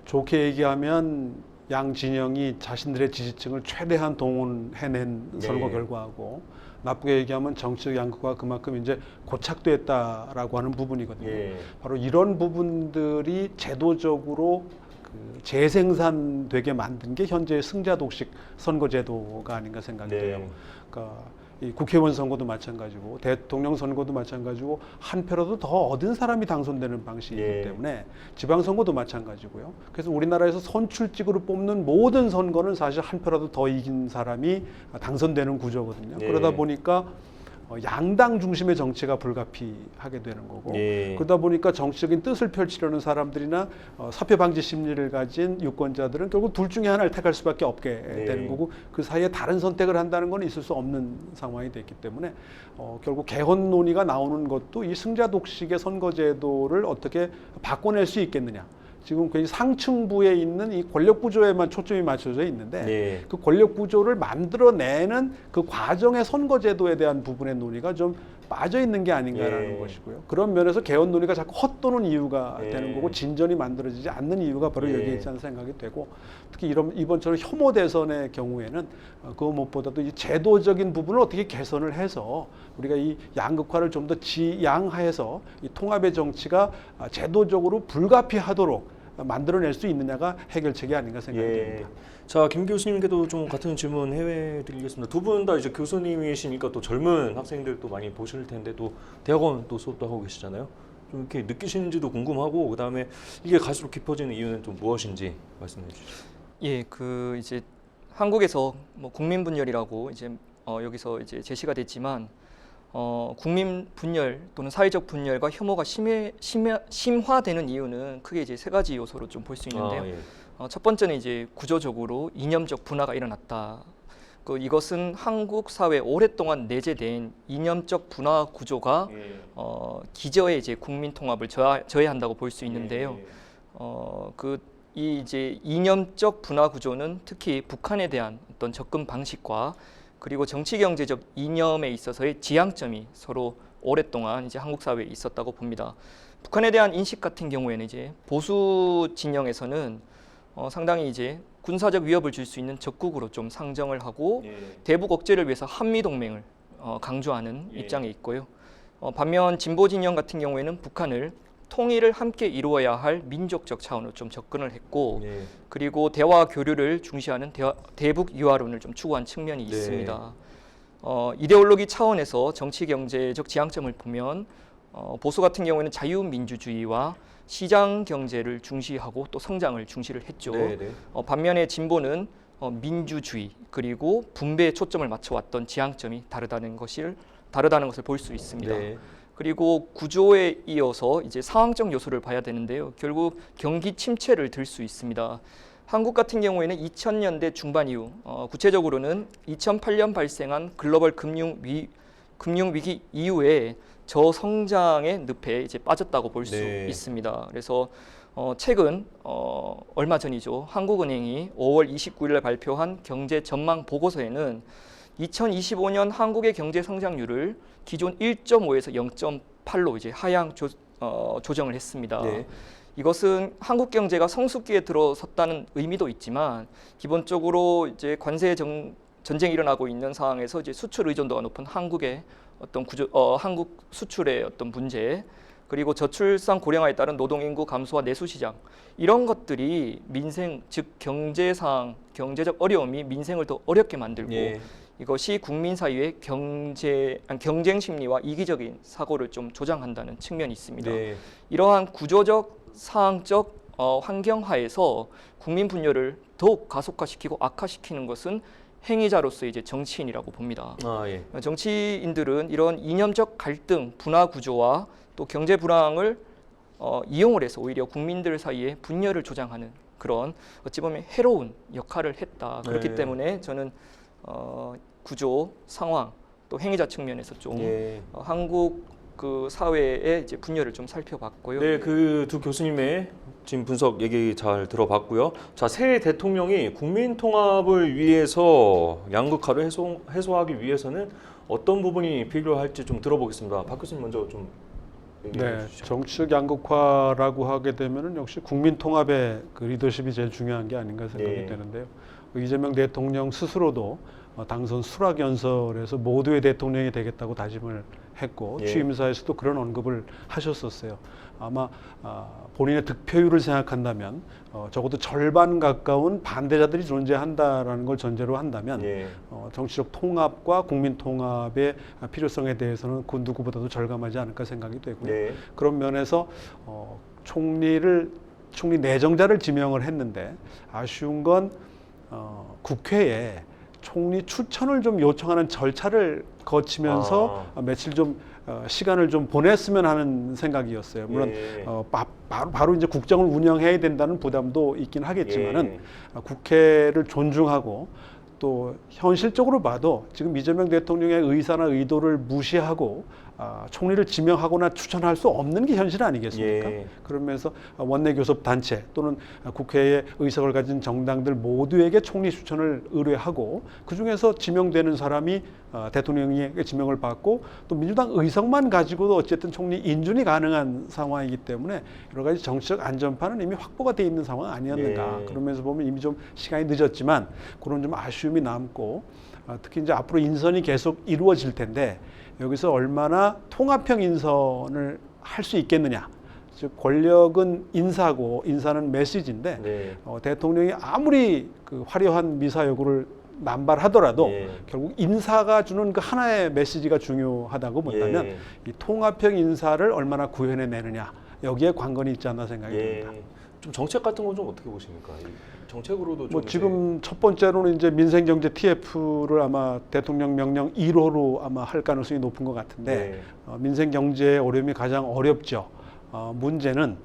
좋게 얘기하면 양 진영이 자신들의 지지층을 최대한 동원해낸 네. 선거 결과하고, 나쁘게 얘기하면 정치적 양극화가 그만큼 이제 고착됐다라고 하는 부분이거든요. 예. 바로 이런 부분들이 제도적으로 그 재생산되게 만든 게 현재의 승자 독식 선거제도가 아닌가 생각이 네. 돼요. 그러니까 이 국회의원 선거도 마찬가지고 대통령 선거도 마찬가지고 한 표라도 더 얻은 사람이 당선되는 방식이기 예. 때문에 지방선거도 마찬가지고요. 그래서 우리나라에서 선출직으로 뽑는 모든 선거는 사실 한 표라도 더 이긴 사람이 당선되는 구조거든요. 예. 그러다 보니까 양당 중심의 정치가 불가피하게 되는 거고, 예. 그러다 보니까 정치적인 뜻을 펼치려는 사람들이나 사표 방지 심리를 가진 유권자들은 결국 둘 중에 하나를 택할 수밖에 없게 되는 거고, 그 사이에 다른 선택을 한다는 건 있을 수 없는 상황이 됐기 때문에 결국 개헌 논의가 나오는 것도 이 승자 독식의 선거제도를 어떻게 바꿔낼 수 있겠느냐. 지금 굉장히 상층부에 있는 이 권력 구조에만 초점이 맞춰져 있는데, 네. 그 권력 구조를 만들어내는 그 과정의 선거제도에 대한 부분의 논의가 좀 빠져 있는 게 아닌가라는 예. 것이고요. 그런 면에서 개헌 논의가 자꾸 헛도는 이유가 예. 되는 거고, 진전이 만들어지지 않는 이유가 바로 예. 여기에 있지 않은 생각이 되고, 특히 이번처럼 혐오 대선의 경우에는 그 무엇보다도 이 제도적인 부분을 어떻게 개선을 해서 우리가 이 양극화를 좀 더 지양해서 이 통합의 정치가 제도적으로 불가피하도록 만들어낼 수 있느냐가 해결책이 아닌가 생각이 예. 됩니다. 자, 김 교수님께도 좀 같은 질문 해드리겠습니다. 두 분 다 이제 교수님이시니까 또 젊은 학생들도 많이 보실 텐데 또 대학원 또 수업도 하고 계시잖아요. 좀 이렇게 느끼시는지도 궁금하고, 그다음에 이게 갈수록 깊어지는 이유는 좀 무엇인지 말씀해 주시죠. 예, 그 이제 한국에서 뭐 국민 분열이라고 이제 여기서 이제 제시가 됐지만, 국민 분열 또는 사회적 분열과 혐오가 심화되는 이유는 크게 이제 세 가지 요소로 좀 볼 수 있는데요. 예. 첫 번째는 이제 구조적으로 이념적 분화가 일어났다. 이것은 한국 사회에 오랫동안 내재된 이념적 분화 구조가 예. 기저에 이제 국민 통합을 저해한다고 볼 수 있는데요. 이 이제 이념적 분화 구조는 특히 북한에 대한 어떤 접근 방식과 그리고 정치 경제적 이념에 있어서의 지향점이 서로 오랫동안 이제 한국 사회에 있었다고 봅니다. 북한에 대한 인식 같은 경우에는 이제 보수 진영에서는 상당히 이제 군사적 위협을 줄 수 있는 적국으로 좀 상정을 하고, 예. 대북 억제를 위해서 한미 동맹을 강조하는 예. 입장에 있고요. 반면 진보 진영 같은 경우에는 북한을 통일을 함께 이루어야 할 민족적 차원으로 좀 접근을 했고, 예. 그리고 대화 교류를 중시하는 대북 유화론을 좀 추구한 측면이 네. 있습니다. 이데올로기 차원에서 정치 경제적 지향점을 보면 보수 같은 경우에는 자유민주주의와 시장 경제를 중시하고 또 성장을 중시를 했죠. 네, 네. 반면에 진보는 민주주의 그리고 분배에 초점을 맞춰왔던 지향점이 다르다는 것을 볼 수 있습니다. 네. 그리고 구조에 이어서 이제 상황적 요소를 봐야 되는데요. 결국 경기 침체를 들 수 있습니다. 한국 같은 경우에는 2000년대 중반 이후, 구체적으로는 2008년 발생한 글로벌 금융위기 이후에 저성장의 늪에 이제 빠졌다고 볼 수 네. 있습니다. 그래서 최근 얼마 전이죠. 한국은행이 5월 29일에 발표한 경제 전망 보고서에는 2025년 한국의 경제 성장률을 기존 1.5에서 0.8로 이제 하향 조정을 했습니다. 네. 이것은 한국 경제가 성숙기에 들어섰다는 의미도 있지만 기본적으로 이제 전쟁이 일어나고 있는 상황에서 이제 수출 의존도가 높은 한국의 어떤 한국 수출의 어떤 문제, 그리고 저출산 고령화에 따른 노동 인구 감소와 내수 시장, 이런 것들이 민생, 즉 경제적 어려움이 민생을 더 어렵게 만들고 예. 이것이 국민 사이의 경쟁 심리와 이기적인 사고를 좀 조장한다는 측면이 있습니다. 네. 이러한 구조적, 상황적 환경하에서 국민 분열을 더욱 가속화시키고 악화시키는 것은 행위자로서 이제 정치인이라고 봅니다. 아, 예. 정치인들은 이런 이념적 갈등, 분화 구조와 또 경제 불황을 이용을 해서 오히려 국민들 사이에 분열을 조장하는 그런 어찌 보면 해로운 역할을 했다. 그렇기 네. 때문에 저는 구조, 상황, 또 행위자 측면에서 좀 예. 한국 그 사회의 이제 분열을 좀 살펴봤고요. 네, 그 두 교수님의 지금 분석 얘기 잘 들어봤고요. 자, 새 대통령이 국민 통합을 위해서 양극화를 해소하기 위해서는 어떤 부분이 필요할지 좀 들어보겠습니다. 박 교수님 먼저 좀 얘기해 네, 주시죠. 정치적 양극화라고 하게 되면은 역시 국민 통합의 그 리더십이 제일 중요한 게 아닌가 생각이 네. 되는데요. 이재명 대통령 스스로도 당선 수락 연설에서 모두의 대통령이 되겠다고 다짐을 했고 예. 취임사에서도 그런 언급을 하셨었어요. 아마 본인의 득표율을 생각한다면 적어도 절반 가까운 반대자들이 존재한다라는 걸 전제로 한다면 예. 정치적 통합과 국민 통합의 필요성에 대해서는 그 누구보다도 절감하지 않을까 생각이 되고요. 네. 그런 면에서 총리 내정자를 지명을 했는데 아쉬운 건 국회에 총리 추천을 좀 요청하는 절차를 거치면서 며칠 좀 시간을 좀 보냈으면 하는 생각이었어요. 물론 예. 바로 이제 국정을 운영해야 된다는 부담도 있긴 하겠지만은 예. 국회를 존중하고 또 현실적으로 봐도 지금 이재명 대통령의 의사나 의도를 무시하고 총리를 지명하거나 추천할 수 없는 게 현실 아니겠습니까? 예. 그러면서 원내 교섭 단체 또는 국회에 의석을 가진 정당들 모두에게 총리 추천을 의뢰하고 그 중에서 지명되는 사람이 대통령에게 지명을 받고 또 민주당 의석만 가지고도 어쨌든 총리 인준이 가능한 상황이기 때문에 여러 가지 정치적 안전판은 이미 확보가 돼 있는 상황 아니었는가. 예. 그러면서 보면 이미 좀 시간이 늦었지만 그런 좀 아쉬움이 남고 특히 이제 앞으로 인선이 계속 이루어질 텐데 여기서 얼마나 통합형 인선을 할 수 있겠느냐. 즉 권력은 인사고 인사는 메시지인데 네. 대통령이 아무리 그 화려한 미사 여구를 남발하더라도 예. 결국 인사가 주는 그 하나의 메시지가 중요하다고 본다면 예. 이 통합형 인사를 얼마나 구현해내느냐 여기에 관건이 있지 않나 생각이 듭니다. 좀 정책 같은 건 좀 어떻게 보십니까? 이 정책으로도 좀 뭐 지금 첫 번째로는 이제 민생경제 TF를 아마 대통령 명령 1호로 아마 할 가능성이 높은 것 같은데 네. 민생경제의 어려움이 가장 어렵죠. 문제는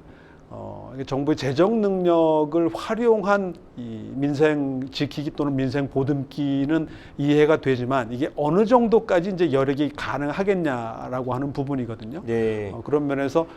이게 정부의 재정 능력을 활용한 이 민생 지키기 또는 민생 보듬기는 이해가 되지만 이게 어느 정도까지 이제 여력이 가능하겠냐라고 하는 부분이거든요. 네. 그런 면에서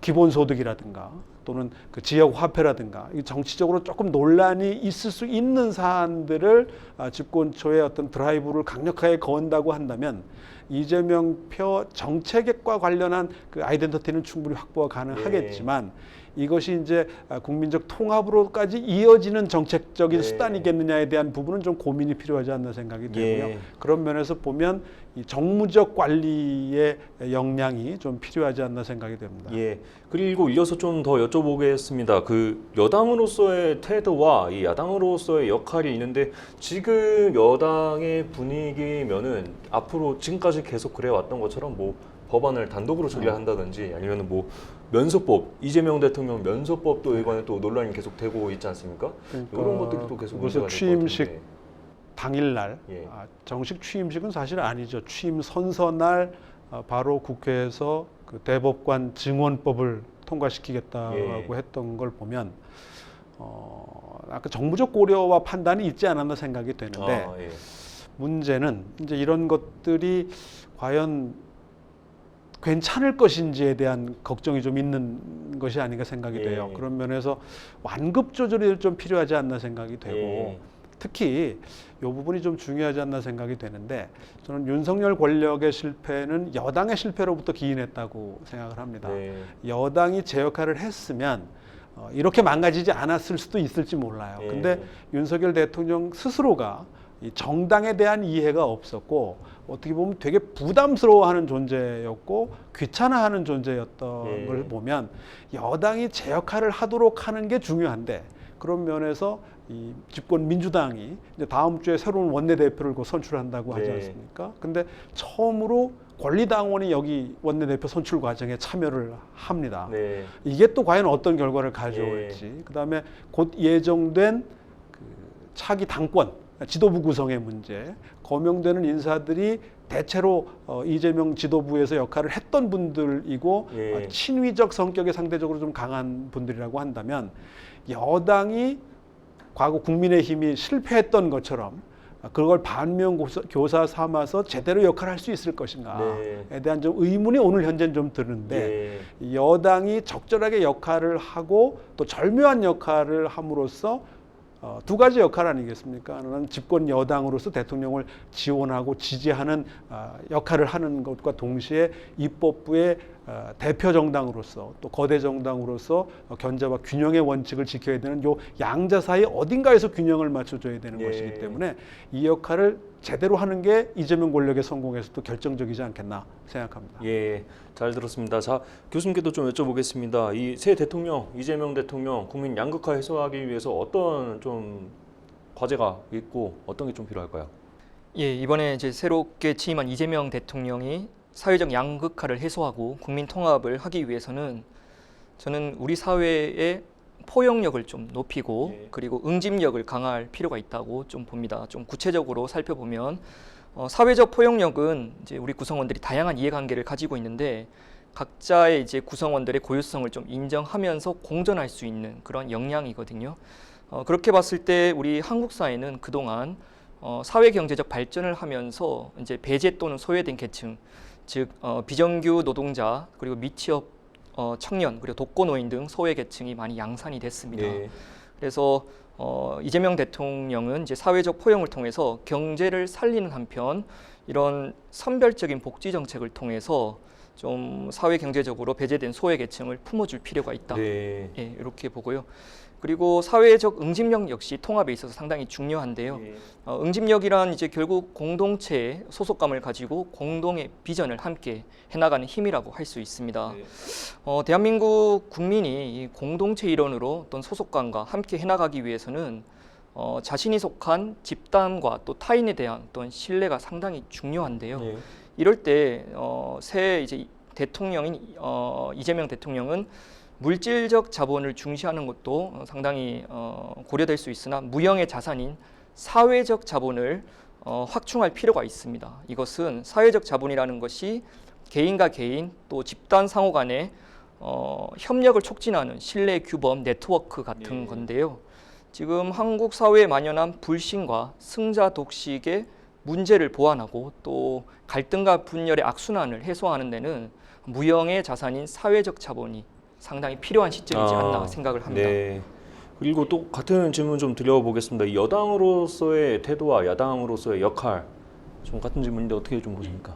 기본소득이라든가 또는 그 지역 화폐라든가 정치적으로 조금 논란이 있을 수 있는 사안들을 집권초의 어떤 드라이브를 강력하게 건다고 한다면 이재명 표 정책과 관련한 그 아이덴티티는 충분히 확보가 가능하겠지만 이것이 이제 국민적 통합으로까지 이어지는 정책적인 수단이겠느냐에 대한 부분은 좀 고민이 필요하지 않나 생각이 되고요. 그런 면에서 보면 이 정무적 관리의 역량이 좀 필요하지 않나 생각이 됩니다. 예. 그리고 이어서 좀 더 여쭤보겠습니다. 그 여당으로서의 태도와 이 야당으로서의 역할이 있는데 지금 여당의 분위기면은 앞으로 지금까지 계속 그래왔던 것처럼 뭐 법안을 단독으로 처리한다든지 아니면 뭐 면소법, 이재명 대통령 면소법도 이번에 또 논란이 계속 되고 있지 않습니까? 그러니까 이런 것들이 또 계속 문제가 될것 취임식 같은데. 당일날 예. 정식 취임식은 사실 아니죠. 취임 선서 날 바로 국회에서 그 대법관 증언법을 통과시키겠다고 예. 했던 걸 보면 아까 정무적 고려와 판단이 있지 않았나 생각이 되는데 예. 문제는 이제 이런 것들이 과연 괜찮을 것인지에 대한 걱정이 좀 있는 것이 아닌가 생각이 돼요. 예. 그런 면에서 완급 조절이 좀 필요하지 않나 생각이 되고 예. 특히 이 부분이 좀 중요하지 않나 생각이 되는데 저는 윤석열 권력의 실패는 여당의 실패로부터 기인했다고 생각을 합니다. 네. 여당이 제 역할을 했으면 이렇게 망가지지 않았을 수도 있을지 몰라요. 예. 근데 윤석열 대통령 스스로가 이 정당에 대한 이해가 없었고 어떻게 보면 되게 부담스러워하는 존재였고 귀찮아하는 존재였던 예. 걸 보면 여당이 제 역할을 하도록 하는 게 중요한데 그런 면에서 이 집권 민주당이 이제 다음 주에 새로운 원내대표를 곧 선출한다고 하지 네. 않습니까? 근데 처음으로 권리당원이 여기 원내대표 선출 과정에 참여를 합니다. 네. 이게 또 과연 어떤 결과를 가져올지, 그다음에 곧 예정된 그 차기 당권, 지도부 구성의 문제, 거명되는 인사들이 대체로 이재명 지도부에서 역할을 했던 분들이고 예. 친위적 성격이 상대적으로 좀 강한 분들이라고 한다면 여당이 과거 국민의힘이 실패했던 것처럼 그걸 반면교사 삼아서 제대로 역할을 할 수 있을 것인가에 네. 대한 좀 의문이 오늘 현재는 좀 드는데 예. 여당이 적절하게 역할을 하고 또 절묘한 역할을 함으로써 두 가지 역할 아니겠습니까? 하나는 집권 여당으로서 대통령을 지원하고 지지하는 역할을 하는 것과 동시에 입법부의 대표 정당으로서 또 거대 정당으로서 견제와 균형의 원칙을 지켜야 되는 요 양자 사이 어딘가에서 균형을 맞춰줘야 되는 예. 것이기 때문에 이 역할을 제대로 하는 게 이재명 권력의 성공에서도 결정적이지 않겠나 생각합니다. 예, 잘 들었습니다. 자, 교수님께도 좀 여쭤보겠습니다. 이 새 대통령, 이재명 대통령 국민 양극화 해소하기 위해서 어떤 좀 과제가 있고 어떤 게 좀 필요할까요? 예, 이번에 이제 새롭게 취임한 이재명 대통령이 사회적 양극화를 해소하고 국민 통합을 하기 위해서는 저는 우리 사회의 포용력을 좀 높이고 예. 그리고 응집력을 강화할 필요가 있다고 좀 봅니다. 좀 구체적으로 살펴보면 사회적 포용력은 이제 우리 구성원들이 다양한 이해관계를 가지고 있는데 각자의 이제 구성원들의 고유성을 좀 인정하면서 공존할 수 있는 그런 역량이거든요. 그렇게 봤을 때 우리 한국 사회는 그동안 사회 경제적 발전을 하면서 이제 배제 또는 소외된 계층, 즉 비정규 노동자 그리고 미취업 청년 그리고 독거노인 등 소외 계층이 많이 양산이 됐습니다. 예. 그래서 이재명 대통령은 이제 사회적 포용을 통해서 경제를 살리는 한편 이런 선별적인 복지 정책을 통해서 좀 사회 경제적으로 배제된 소외 계층을 품어줄 필요가 있다. 네. 예, 이렇게 보고요. 그리고 사회적 응집력 역시 통합에 있어서 상당히 중요한데요. 예. 응집력이란 이제 결국 공동체의 소속감을 가지고 공동의 비전을 함께 해나가는 힘이라고 할 수 있습니다. 네. 대한민국 국민이 이 공동체 일원으로 어떤 소속감과 함께 해나가기 위해서는 자신이 속한 집단과 또 타인에 대한 어떤 신뢰가 상당히 중요한데요. 예. 이럴 때 새 이제 대통령인 이재명 대통령은 물질적 자본을 중시하는 것도 상당히 고려될 수 있으나 무형의 자산인 사회적 자본을 확충할 필요가 있습니다. 이것은 사회적 자본이라는 것이 개인과 개인 또 집단 상호 간의 협력을 촉진하는 신뢰 규범 네트워크 같은 네. 건데요. 지금 한국 사회에 만연한 불신과 승자 독식의 문제를 보완하고 또 갈등과 분열의 악순환을 해소하는 데는 무형의 자산인 사회적 자본이 상당히 필요한 시점이지 않나 생각을 합니다. 네. 그리고 또 같은 질문 좀 드려보겠습니다. 이 여당으로서의 태도와 야당으로서의 역할 좀 같은 질문인데 어떻게 좀 보십니까?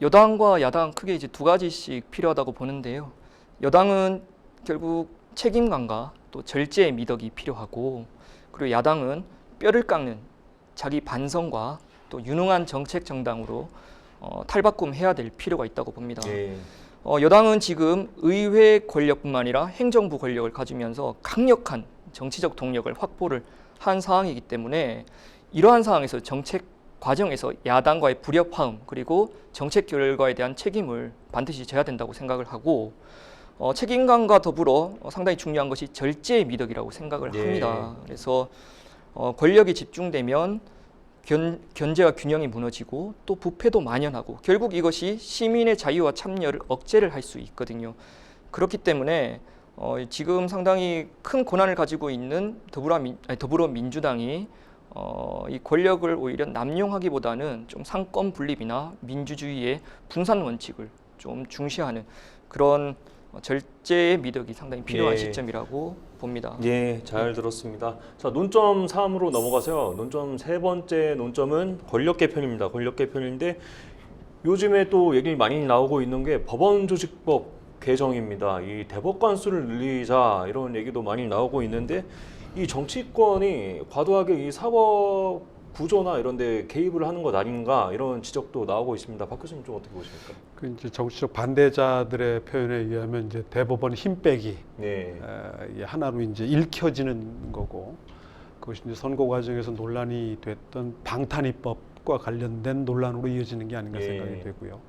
여당과 야당 크게 이제 두 가지씩 필요하다고 보는데요. 여당은 결국 책임감과 또 절제의 미덕이 필요하고 그리고 야당은 뼈를 깎는 자기 반성과 또 유능한 정책 정당으로 탈바꿈해야 될 필요가 있다고 봅니다. 예. 여당은 지금 의회 권력뿐만 아니라 행정부 권력을 가지면서 강력한 정치적 동력을 확보를 한 상황이기 때문에 이러한 상황에서 정책 과정에서 야당과의 불협화음 그리고 정책 결과에 대한 책임을 반드시 져야 된다고 생각을 하고 책임감과 더불어 상당히 중요한 것이 절제의 미덕이라고 생각을 예. 합니다. 그래서 권력이 집중되면 견제와 균형이 무너지고 또 부패도 만연하고 결국 이것이 시민의 자유와 참여를 억제를 할 수 있거든요. 그렇기 때문에 지금 상당히 큰 권한을 가지고 있는 더불어민주당이 이 권력을 오히려 남용하기보다는 좀 상권 분립이나 민주주의의 분산 원칙을 좀 중시하는 그런 절제의 미덕이 상당히 필요한 예. 시점이라고 봅니다. 예, 잘 들었습니다. 자, 논점 3으로 넘어가서요. 논점 세 번째 논점은 권력 개편입니다. 권력 개편인데 요즘에 또 얘기 많이 나오고 있는 게 법원조직법 개정입니다. 이 대법관 수를 늘리자 이런 얘기도 많이 나오고 있는데 이 정치권이 과도하게 이 사법 구조나 이런 데 개입을 하는 것 아닌가 이런 지적도 나오고 있습니다. 박 교수님 좀 어떻게 보십니까? 그 이제 정치적 반대자들의 표현에 의하면 이제 대법원 힘 빼기 네. 이게 하나로 이제 읽혀지는 거고, 그것이 이제 선거 과정에서 논란이 됐던 방탄입법과 관련된 논란으로 이어지는 게 아닌가 예. 생각이 되고요.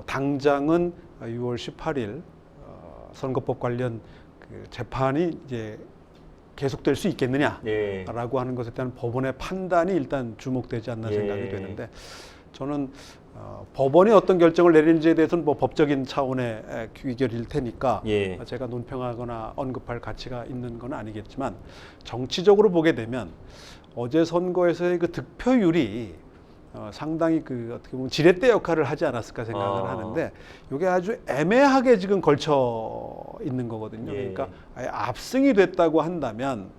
당장은 6월 18일 선거법 관련 그 재판이 이제 계속될 수 있겠느냐라고 예. 하는 것에 대한 법원의 판단이 일단 주목되지 않나 예. 생각이 되는데, 저는 법원이 어떤 결정을 내리는지에 대해서는 뭐 법적인 차원의 귀결일 테니까 예. 제가 논평하거나 언급할 가치가 있는 건 아니겠지만, 정치적으로 보게 되면 어제 선거에서의 그 득표율이 상당히 그 어떻게 보면 지렛대 역할을 하지 않았을까 생각을 하는데, 이게 아주 애매하게 지금 걸쳐 있는 거거든요. 예. 그러니까 아예 압승이 됐다고 한다면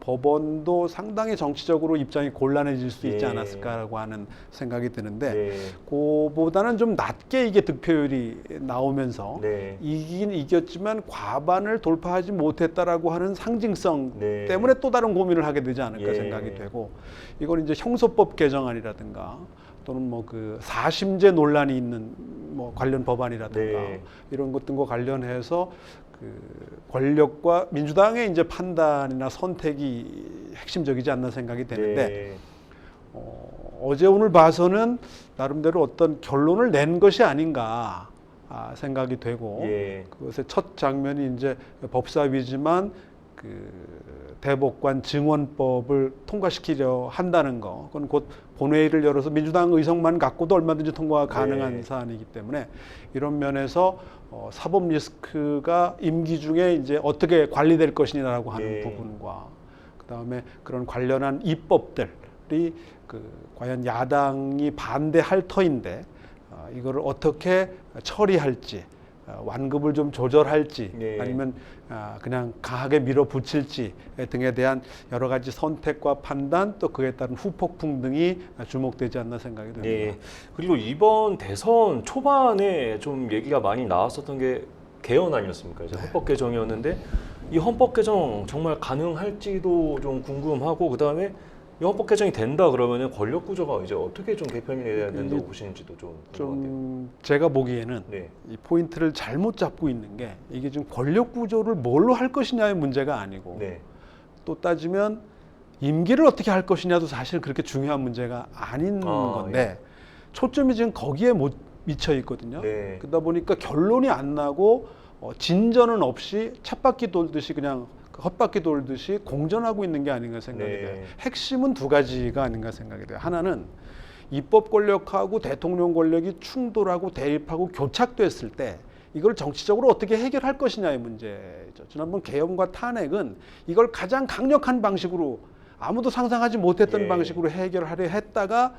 법원도 상당히 정치적으로 입장이 곤란해질 수 있지 예. 않았을까라고 하는 생각이 드는데, 네. 그보다는 좀 낮게 이게 득표율이 나오면서 네. 이기긴 이겼지만 과반을 돌파하지 못했다라고 하는 상징성 네. 때문에 또 다른 고민을 하게 되지 않을까 예. 생각이 되고, 이건 이제 형소법 개정안이라든가 또는 뭐 그 사심제 논란이 있는 뭐 관련 법안이라든가 네. 이런 것 등과 관련해서 그 권력과 민주당의 이제 판단이나 선택이 핵심적이지 않나 생각이 되는데, 네. 어제 오늘 봐서는 나름대로 어떤 결론을 낸 것이 아닌가 생각이 되고, 예. 그것의 첫 장면이 이제 법사위지만 그 대법관 증언법을 통과시키려 한다는 거, 그건 곧 본회의를 열어서 민주당 의석만 갖고도 얼마든지 통과가 가능한 네. 사안이기 때문에, 이런 면에서 사법 리스크가 임기 중에 이제 어떻게 관리될 것이냐라고 하는 네. 부분과, 그다음에 그런 관련한 입법들이 그 과연 야당이 반대할 터인데 이거를 어떻게 처리할지, 완급을 좀 조절할지 네. 아니면 그냥 강하게 밀어붙일지 등에 대한 여러 가지 선택과 판단, 또 그에 따른 후폭풍 등이 주목되지 않나 생각이 듭니다. 네. 그리고 이번 대선 초반에 좀 얘기가 많이 나왔었던 게 개헌 아니었습니까? 이제 헌법 개정이었는데, 이 헌법 개정 정말 가능할지도 좀 궁금하고, 그다음에 이 헌법 개정이 된다 그러면은 권력 구조가 이제 어떻게 좀 개편이 돼야 된다고 보시는지도 좀 궁금한데요. 좀 제가 보기에는 네. 이 포인트를 잘못 잡고 있는 게, 이게 지금 권력 구조를 뭘로 할 것이냐의 문제가 아니고, 네. 또 따지면 임기를 어떻게 할 것이냐도 사실 그렇게 중요한 문제가 아닌 건데, 초점이 지금 거기에 못 미쳐 있거든요. 네. 그러다 보니까 결론이 안 나고 진전은 없이 쳇바퀴 돌듯이 그냥 헛바퀴 돌듯이 공전하고 있는 게 아닌가 생각이 네. 돼요. 핵심은 두 가지가 아닌가 생각이 돼요. 하나는 입법 권력하고 대통령 권력이 충돌하고 대립하고 교착됐을 때 이걸 정치적으로 어떻게 해결할 것이냐의 문제죠. 지난번 계엄과 탄핵은 이걸 가장 강력한 방식으로, 아무도 상상하지 못했던 예. 방식으로 해결하려 했다가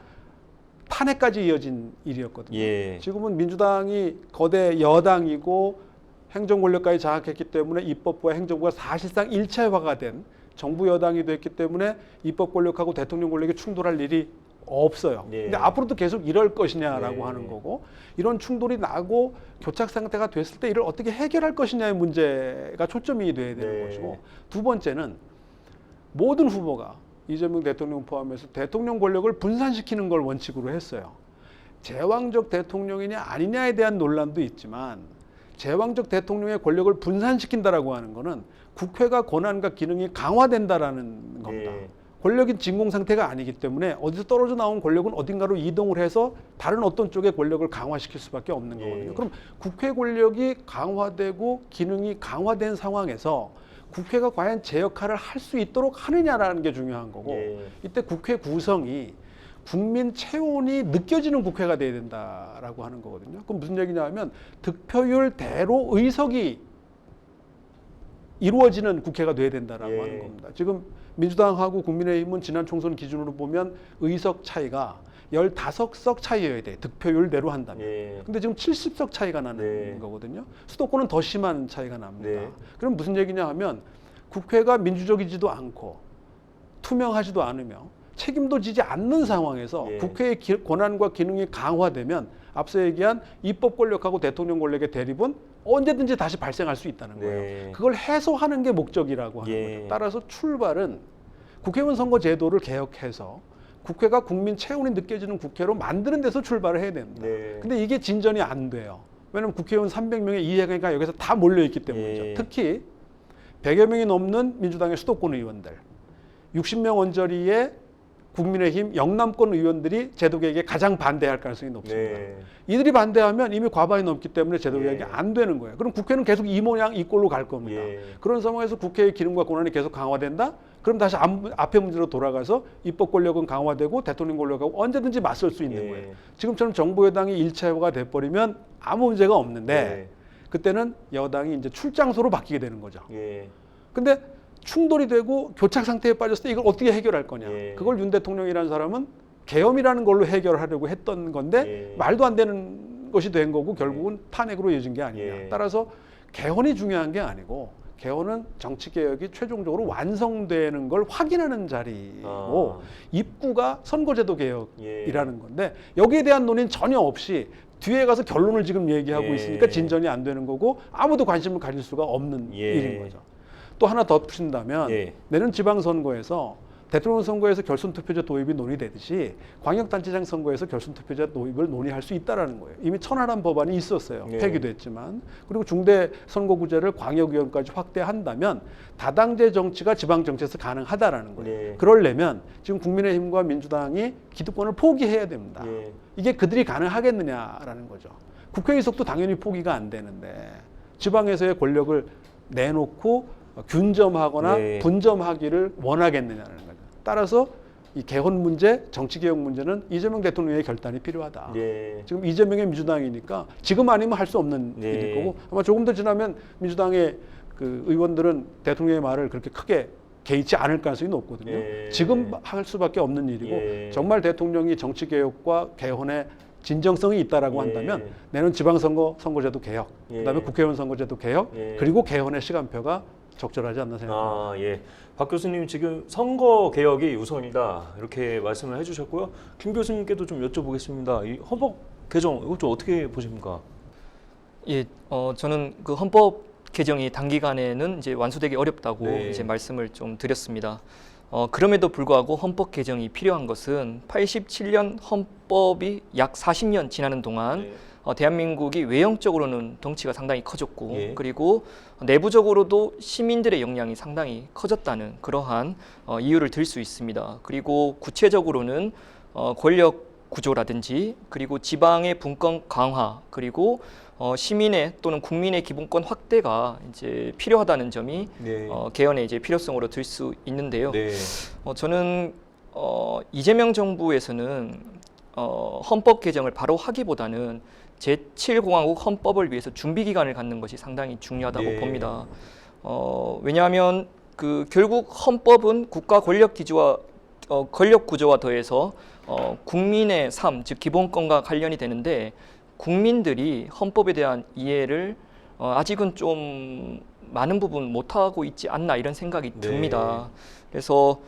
탄핵까지 이어진 일이었거든요. 예. 지금은 민주당이 거대 여당이고 행정 권력까지 장악했기 때문에 입법부와 행정부가 사실상 일체화가 된 정부 여당이 됐기 때문에 입법 권력하고 대통령 권력이 충돌할 일이 없어요. 예. 근데 앞으로도 계속 이럴 것이냐라고 예. 하는 거고, 이런 충돌이 나고 교착 상태가 됐을 때 이를 어떻게 해결할 것이냐의 문제가 초점이 돼야 되는 네. 것이고, 두 번째는 모든 후보가 이재명 대통령 포함해서 대통령 권력을 분산시키는 걸 원칙으로 했어요. 제왕적 대통령이냐 아니냐에 대한 논란도 있지만, 제왕적 대통령의 권력을 분산시킨다라고 하는 거는 국회가 권한과 기능이 강화된다라는 겁니다. 예. 권력이 진공 상태가 아니기 때문에 어디서 떨어져 나온 권력은 어딘가로 이동을 해서 다른 어떤 쪽의 권력을 강화시킬 수밖에 없는 거거든요. 예. 그럼 국회 권력이 강화되고 기능이 강화된 상황에서 국회가 과연 제 역할을 할 수 있도록 하느냐라는 게 중요한 거고, 예. 이때 국회 구성이 국민 체온이 느껴지는 국회가 돼야 된다라고 하는 거거든요. 그럼 무슨 얘기냐면 득표율대로 의석이 이루어지는 국회가 돼야 된다라고 예. 하는 겁니다. 지금 민주당하고 국민의힘은 지난 총선 기준으로 보면 의석 차이가 15석 차이여야 돼. 득표율대로 한다면. 예. 근데 지금 70석 차이가 나는 네. 거거든요. 수도권은 더 심한 차이가 납니다. 네. 그럼 무슨 얘기냐 하면 국회가 민주적이지도 않고 투명하지도 않으며 책임도 지지 않는 상황에서 예. 국회의 권한과 기능이 강화되면 앞서 얘기한 입법 권력하고 대통령 권력의 대립은 언제든지 다시 발생할 수 있다는 거예요. 네. 그걸 해소하는 게 목적이라고 하는 예. 거죠. 따라서 출발은 국회의원 선거 제도를 개혁해서 국회가 국민 체온이 느껴지는 국회로 만드는 데서 출발을 해야 됩니다. 네. 근데 이게 진전이 안 돼요. 왜냐하면 국회의원 300명의 이해가 여기서 다 몰려있기 때문이죠. 예. 특히 100여 명이 넘는 민주당의 수도권 의원들, 60명 언저리의 국민의힘 영남권 의원들이 제도 개혁에 가장 반대할 가능성이 높습니다. 네. 이들이 반대하면 이미 과반이 넘기 때문에 제도 개혁이 예. 안 되는 거예요. 그럼 국회는 계속 이 모양 이 꼴로 갈 겁니다. 예. 그런 상황에서 국회의 기능과 권한이 계속 강화된다? 그럼 다시 앞에 문제로 돌아가서 입법 권력은 강화되고 대통령 권력하고 언제든지 맞설 수 있는 예. 거예요. 지금처럼 정부 여당이 일체화가 돼버리면 아무 문제가 없는데 네. 그때는 여당이 이제 출장소로 바뀌게 되는 거죠. 예. 근데 충돌이 되고 교착 상태에 빠졌을 때 이걸 어떻게 해결할 거냐. 예. 그걸 윤 대통령이라는 사람은 계엄이라는 걸로 해결하려고 했던 건데 예. 말도 안 되는 것이 된 거고 결국은 탄핵으로 이어진 게 아니냐. 예. 따라서 개헌이 중요한 게 아니고 개헌은 정치개혁이 최종적으로 완성되는 걸 확인하는 자리고 입구가 선거제도 개혁이라는 예. 건데 여기에 대한 논의는 전혀 없이 뒤에 가서 결론을 지금 얘기하고 예. 있으니까 진전이 안 되는 거고 아무도 관심을 가질 수가 없는 예. 일인 거죠. 또 하나 더 푸신다면 예. 내년 지방선거에서 대통령 선거에서 결선투표제 도입이 논의되듯이 광역단체장 선거에서 결선투표제 도입을 논의할 수 있다는 거예요. 이미 천하람 법안이 있었어요. 예. 폐기도 했지만. 그리고 중대 선거구제를 광역위원까지 확대한다면 다당제 정치가 지방정치에서 가능하다라는 거예요. 예. 그러려면 지금 국민의힘과 민주당이 기득권을 포기해야 됩니다. 예. 이게 그들이 가능하겠느냐라는 거죠. 국회의석도 당연히 포기가 안 되는데 지방에서의 권력을 내놓고 균점하거나 네. 분점하기를 원하겠느냐는 거죠. 따라서 이 개헌 문제, 정치개혁 문제는 이재명 대통령의 결단이 필요하다. 예. 지금 이재명의 민주당이니까 지금 아니면 할 수 없는 네. 일일 거고 아마 조금 더 지나면 민주당의 그 의원들은 대통령의 말을 그렇게 크게 개의치 않을 가능성이 높거든요. 예. 지금 할 수밖에 없는 일이고 예. 정말 대통령이 정치개혁과 개헌에 진정성이 있다라고 예. 한다면 내년 지방선거 선거제도 개혁, 예. 그다음에 국회의원 선거제도 개혁, 예. 그리고 개헌의 시간표가 적절하지 않나 생각합니다. 예. 박 교수님 지금 선거 개혁이 우선이다 이렇게 말씀을 해주셨고요. 김 교수님께도 좀 여쭤보겠습니다. 이 헌법 개정 이거 좀 어떻게 보십니까? 예, 저는 그 헌법 개정이 단기간에는 이제 완수되기 어렵다고 네. 이제 말씀을 좀 드렸습니다. 그럼에도 불구하고 헌법 개정이 필요한 것은 87년 헌법이 약 40년 지나는 동안 네. 대한민국이 외형적으로는 덩치가 상당히 커졌고 예. 그리고 내부적으로도 시민들의 역량이 상당히 커졌다는 그러한 이유를 들 수 있습니다. 그리고 구체적으로는 권력 구조라든지 그리고 지방의 분권 강화 그리고 시민의 또는 국민의 기본권 확대가 이제 필요하다는 점이 네. 개헌의 이제 필요성으로 들 수 있는데요. 네. 저는 이재명 정부에서는 헌법 개정을 바로 하기보다는 제7공화국 헌법을 위해서 준비 기간을 갖는 것이 상당히 중요하다고 네. 봅니다. 왜냐하면 그 결국 헌법은 국가 권력 기조와 권력 구조와 더해서 국민의 삶, 즉 기본권과 관련이 되는데 국민들이 헌법에 대한 이해를 아직은 좀 많은 부분 못하고 있지 않나 이런 생각이 네. 듭니다. 그래서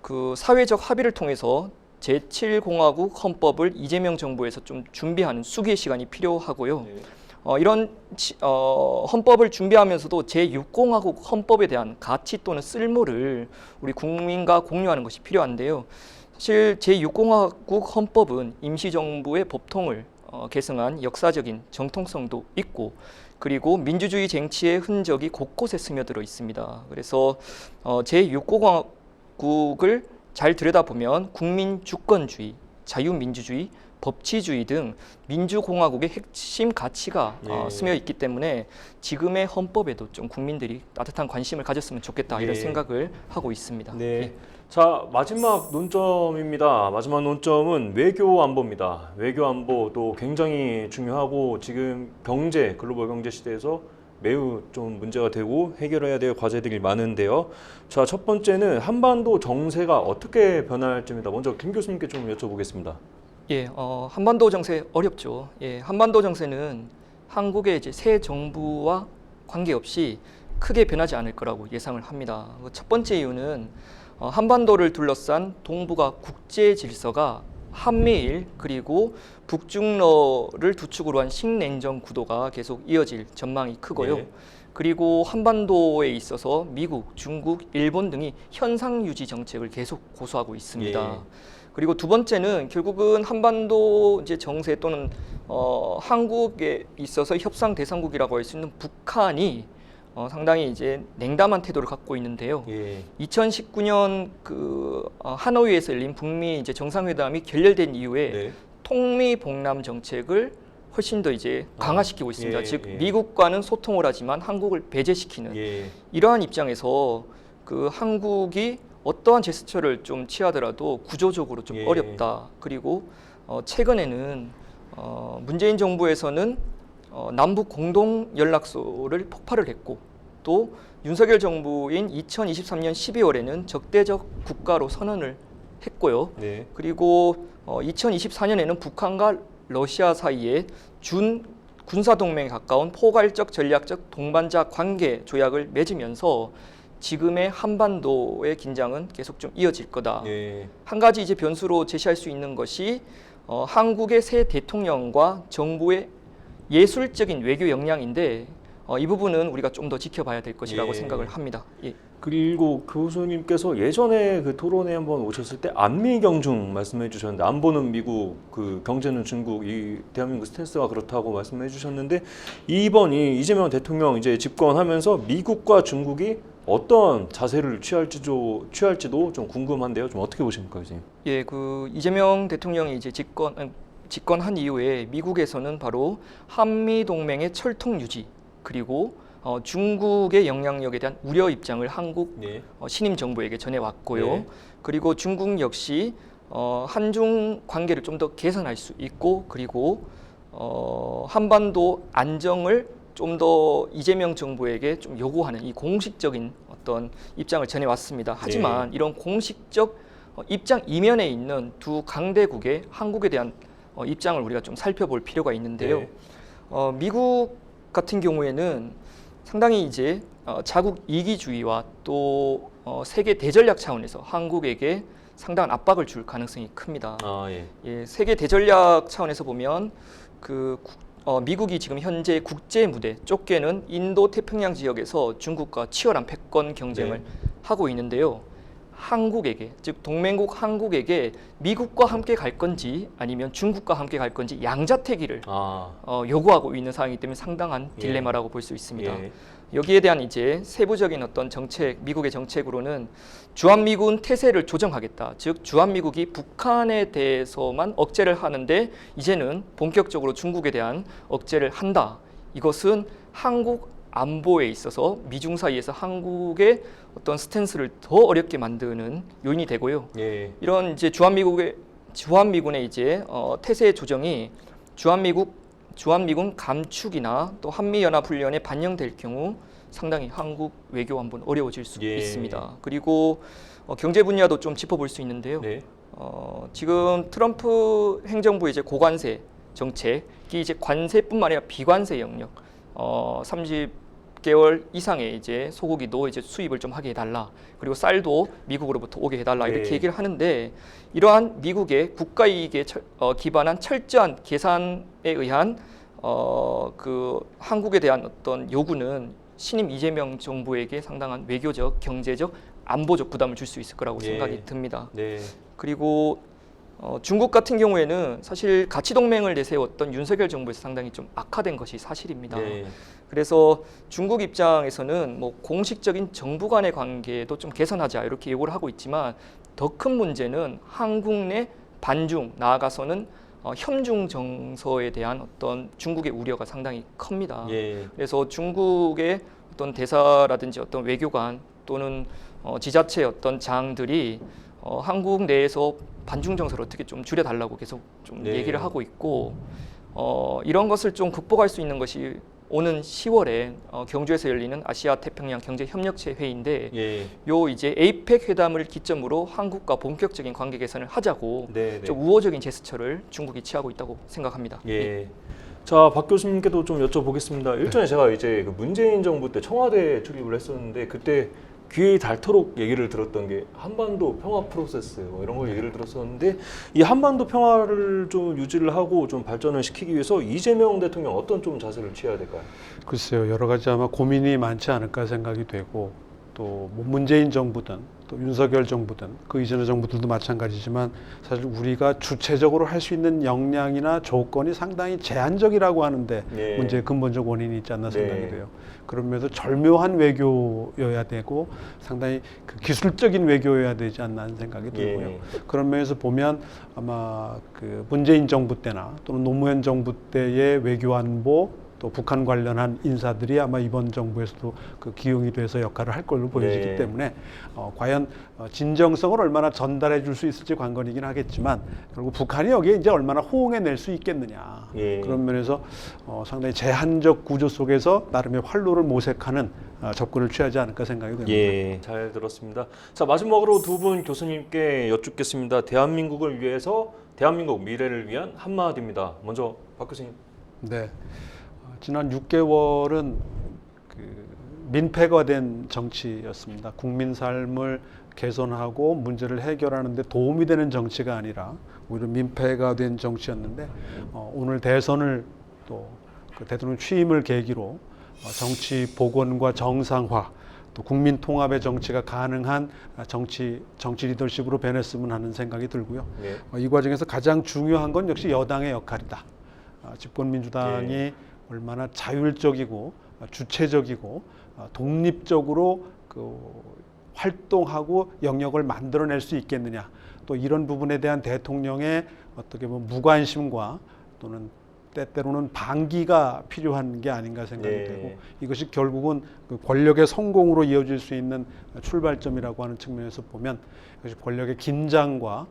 그 사회적 합의를 통해서 제7공화국 헌법을 이재명 정부에서 좀 준비하는 수기의 시간이 필요하고요. 네. 이런 헌법을 준비하면서도 제6공화국 헌법에 대한 가치 또는 쓸모를 우리 국민과 공유하는 것이 필요한데요. 사실 제6공화국 헌법은 임시정부의 법통을 계승한 역사적인 정통성도 있고 그리고 민주주의 쟁취의 흔적이 곳곳에 스며들어 있습니다. 그래서 제6공화국을 잘 들여다보면 국민 주권주의, 자유민주주의, 법치주의 등 민주공화국의 핵심 가치가 예. 스며 있기 때문에 지금의 헌법에도 좀 국민들이 따뜻한 관심을 가졌으면 좋겠다 이런 예. 생각을 하고 있습니다. 네. 예. 자, 마지막 논점입니다. 마지막 논점은 외교 안보입니다. 외교 안보도 굉장히 중요하고 지금 글로벌 경제 시대에서 매우 좀 문제가 되고 해결해야 될 과제들이 많은데요. 자, 첫 번째는 한반도 정세가 어떻게 변할지입니다. 먼저 김 교수님께 좀 여쭤보겠습니다. 예, 한반도 정세 어렵죠. 예, 한반도 정세는 한국의 이제 새 정부와 관계없이 크게 변하지 않을 거라고 예상을 합니다. 첫 번째 이유는 한반도를 둘러싼 동북아 국제 질서가 한미일 그리고 북중러를 두 축으로 한 신냉전 구도가 계속 이어질 전망이 크고요. 예. 그리고 한반도에 있어서 미국, 중국, 일본 등이 현상 유지 정책을 계속 고수하고 있습니다. 예. 그리고 두 번째는 결국은 한반도 이제 정세 또는 한국에 있어서 협상 대상국이라고 할 수 있는 북한이 상당히 이제 냉담한 태도를 갖고 있는데요. 예. 2019년 하노이에서 열린 북미 이제 정상회담이 결렬된 이후에 네. 통미봉남 정책을 훨씬 더 이제 강화시키고 있습니다. 예, 즉 예. 미국과는 소통을 하지만 한국을 배제시키는 예. 이러한 입장에서 한국이 어떠한 제스처를 좀 취하더라도 구조적으로 좀 예. 어렵다. 그리고 최근에는 문재인 정부에서는 남북 공동 연락소를 폭발을 했고 또 윤석열 정부인 2023년 12월에는 적대적 국가로 선언을 했고요. 네. 그리고 2024년에는 북한과 러시아 사이에 군사동맹에 가까운 포괄적 전략적 동반자 관계 조약을 맺으면서 지금의 한반도의 긴장은 계속 좀 이어질 거다. 예. 한 가지 이제 변수로 제시할 수 있는 것이 한국의 새 대통령과 정부의 예술적인 외교 역량인데 이 부분은 우리가 좀 더 지켜봐야 될 것이라고 예. 생각을 합니다. 예. 그리고 교수님께서 예전에 그 토론회 한번 오셨을 때 안미경중 말씀해 주셨는데 안보는 미국, 경제는 중국, 이 대한민국 스탠스가 그렇다고 말씀해 주셨는데 이번 이재명 대통령 이제 집권하면서 미국과 중국이 어떤 자세를 취할지도 좀 궁금한데요. 좀 어떻게 보십니까, 교수님? 예, 이재명 대통령이 이제 집권한 이후에 미국에서는 바로 한미 동맹의 철통 유지 그리고 중국의 영향력에 대한 우려 입장을 한국 네. 신임 정부에게 전해왔고요. 네. 그리고 중국 역시 한중 관계를 좀 더 개선할 수 있고 그리고 한반도 안정을 좀 더 이재명 정부에게 좀 요구하는 이 공식적인 어떤 입장을 전해왔습니다. 하지만 이런 공식적 입장 이면에 있는 두 강대국의 한국에 대한 입장을 우리가 좀 살펴볼 필요가 있는데요. 네. 미국 같은 경우에는 상당히 이제 자국 이기주의와 또 세계 대전략 차원에서 한국에게 상당한 압박을 줄 가능성이 큽니다. 아, 예. 예, 세계 대전략 차원에서 보면 미국이 지금 현재 국제 무대 좁게는 인도 태평양 지역에서 중국과 치열한 패권 경쟁을 네. 하고 있는데요. 한국에게 즉 동맹국 한국에게 미국과 함께 갈 건지 아니면 중국과 함께 갈 건지 양자택일을 요구하고 있는 상황이기 때문에 상당한 예. 딜레마라고 볼 수 있습니다. 예. 여기에 대한 이제 세부적인 어떤 정책, 미국의 정책으로는 주한미군 태세를 조정하겠다. 즉 주한미국이 북한에 대해서만 억제를 하는데 이제는 본격적으로 중국에 대한 억제를 한다. 이것은 한국 안보에 있어서 미중 사이에서 한국의 어떤 스탠스를 더 어렵게 만드는 요인이 되고요. 예. 이런 이제 주한미군의 이제 태세 조정이 주한미군 감축이나 또 한미연합훈련에 반영될 경우 상당히 한국 외교 안보는 어려워질 수 예. 있습니다. 그리고 경제 분야도 좀 짚어볼 수 있는데요. 네. 지금 트럼프 행정부의 이제 고관세 정책이 이제 관세뿐만 아니라 비관세 영역 30개월 이상의 이제 소고기도 이제 수입을 좀 하게 해달라. 그리고 쌀도 미국으로부터 오게 해달라. 이렇게 네. 얘기를 하는데 이러한 미국의 국가 이익에 기반한 철저한 계산에 의한 한국에 대한 어떤 요구는 신임 이재명 정부에게 상당한 외교적, 경제적, 안보적 부담을 줄 수 있을 거라고 예. 생각이 듭니다. 네. 그리고 중국 같은 경우에는 사실 가치 동맹을 내세웠던 윤석열 정부에서 상당히 좀 악화된 것이 사실입니다. 네. 그래서 중국 입장에서는 뭐 공식적인 정부 간의 관계도 좀 개선하자 이렇게 요구를 하고 있지만 더 큰 문제는 한국 내 반중 나아가서는 현중 정서에 대한 어떤 중국의 우려가 상당히 큽니다. 예. 그래서 중국의 어떤 대사라든지 어떤 외교관 또는 지자체 어떤 장들이 한국 내에서 반중 정서를 어떻게 좀 줄여달라고 계속 좀 네. 얘기를 하고 있고 이런 것을 좀 극복할 수 있는 것이 오는 10월에 경주에서 열리는 아시아 태평양 경제 협력체 회의인데 예. 요 이제 에이펙 회담을 기점으로 한국과 본격적인 관계 개선을 하자고 네. 좀 우호적인 제스처를 중국이 취하고 있다고 생각합니다. 예. 자, 박 교수님께도 좀 여쭤보겠습니다. 일전에 제가 이제 그 문재인 정부 때 청와대 출입을 했었는데 그때 귀에 닳도록 얘기를 들었던 게 한반도 평화 프로세스 뭐 이런 걸 얘기를 들었었는데 이 한반도 평화를 좀 유지를 하고 좀 발전을 시키기 위해서 이재명 대통령 어떤 좀 자세를 취해야 될까요? 글쎄요, 여러 가지 아마 고민이 많지 않을까 생각이 되고 또 뭐 문재인 정부든 또 윤석열 정부든 그 이전의 정부들도 마찬가지지만 사실 우리가 주체적으로 할 수 있는 역량이나 조건이 상당히 제한적이라고 하는데 네. 문제의 근본적 원인이 있지 않나 생각이 네. 돼요. 그러면서 절묘한 외교여야 되고 상당히 그 기술적인 외교여야 되지 않나 하는 생각이 들고요. 예. 그런 면에서 보면 아마 그 문재인 정부 때나 또는 노무현 정부 때의 외교안보 또 북한 관련한 인사들이 아마 이번 정부에서도 그 기용이 돼서 역할을 할 걸로 보여지기 네. 때문에 과연 진정성을 얼마나 전달해 줄 수 있을지 관건이긴 하겠지만 결국 북한이 여기에 이제 얼마나 호응해 낼 수 있겠느냐 예. 그런 면에서 상당히 제한적 구조 속에서 나름의 활로를 모색하는 접근을 취하지 않을까 생각이 됩니다. 예, 잘 들었습니다. 자, 마지막으로 두 분 교수님께 여쭙겠습니다. 대한민국을 위해서 대한민국 미래를 위한 한마디입니다. 먼저 박 교수님. 네. 지난 6개월은 그 민폐가 된 정치였습니다. 국민 삶을 개선하고 문제를 해결하는 데 도움이 되는 정치가 아니라 오히려 민폐가 된 정치였는데 오늘 대선을 또 그 대통령 취임을 계기로 정치 복원과 정상화 또 국민 통합의 정치가 가능한 정치 리더십으로 변했으면 하는 생각이 들고요. 네. 이 과정에서 가장 중요한 건 역시 여당의 역할이다. 집권민주당이 네. 얼마나 자율적이고 주체적이고 독립적으로 그 활동하고 영역을 만들어낼 수 있겠느냐. 또 이런 부분에 대한 대통령의 어떻게 보면 무관심과 또는 때때로는 방기가 필요한 게 아닌가 생각이 네. 되고 이것이 결국은 그 권력의 성공으로 이어질 수 있는 출발점이라고 하는 측면에서 보면 이것이 권력의 긴장과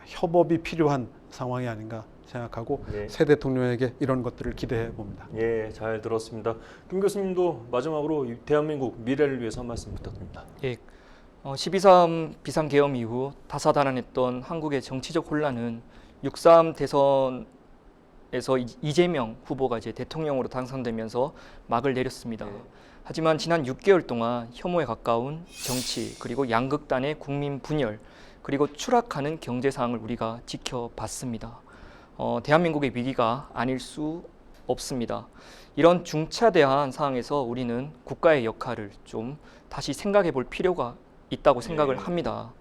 협업이 필요한 상황이 아닌가 생각하고 네. 새 대통령에게 이런 것들을 기대해 봅니다. 예, 잘 들었습니다. 김 교수님도 마지막으로 이 대한민국 미래를 위해서 한 말씀 부탁드립니다. 예, 12.3 비상계엄 이후 다사다난했던 한국의 정치적 혼란은 6.3 대선에서 이재명 후보가 이제 대통령으로 당선되면서 막을 내렸습니다. 네. 하지만 지난 6개월 동안 혐오에 가까운 정치 그리고 양극단의 국민 분열 그리고 추락하는 경제 상황을 우리가 지켜봤습니다. 대한민국의 위기가 아닐 수 없습니다. 이런 중차대한 상황에서 우리는 국가의 역할을 좀 다시 생각해 볼 필요가 있다고 생각을 합니다.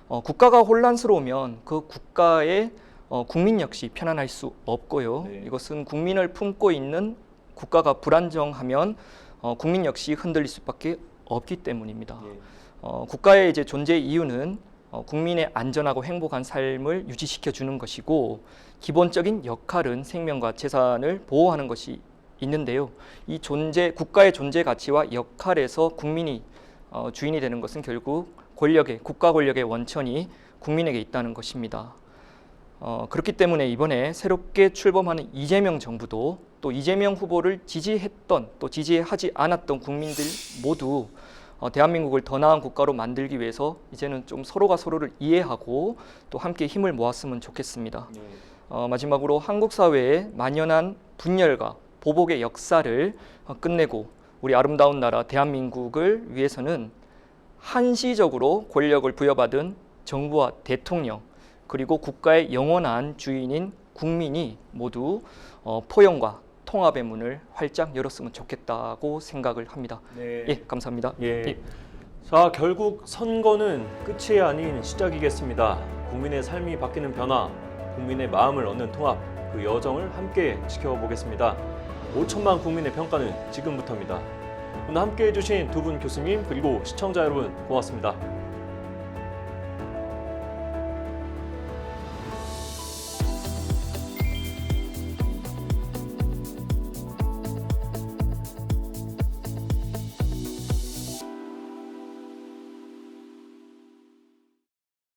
국가가 혼란스러우면 그 국가의 국민 역시 편안할 수 없고요. 네. 이것은 국민을 품고 있는 국가가 불안정하면 국민 역시 흔들릴 수밖에 없기 때문입니다. 예. 국가의 이제 존재 이유는 국민의 안전하고 행복한 삶을 유지시켜 주는 것이고 기본적인 역할은 생명과 재산을 보호하는 것이 있는데요. 이 국가의 존재 가치와 역할에서 국민이 주인이 되는 것은 결국 국가 권력의 원천이 국민에게 있다는 것입니다. 그렇기 때문에 이번에 새롭게 출범하는 이재명 정부도 또 이재명 후보를 지지했던 또 지지하지 않았던 국민들 모두 대한민국을 더 나은 국가로 만들기 위해서 이제는 좀 서로가 서로를 이해하고 또 함께 힘을 모았으면 좋겠습니다. 마지막으로 한국 사회의 만연한 분열과 보복의 역사를 끝내고 우리 아름다운 나라 대한민국을 위해서는 한시적으로 권력을 부여받은 정부와 대통령 그리고 국가의 영원한 주인인 국민이 모두 포용과 통합의 문을 활짝 열었으면 좋겠다고 생각을 합니다. 네. 예, 감사합니다. 예. 자, 결국 선거는 끝이 아닌 시작이겠습니다. 국민의 삶이 바뀌는 변화, 국민의 마음을 얻는 통합, 그 여정을 함께 지켜보겠습니다. 5천만 국민의 평가는 지금부터입니다. 오늘 함께해 주신 두 분 교수님 그리고 시청자 여러분 고맙습니다.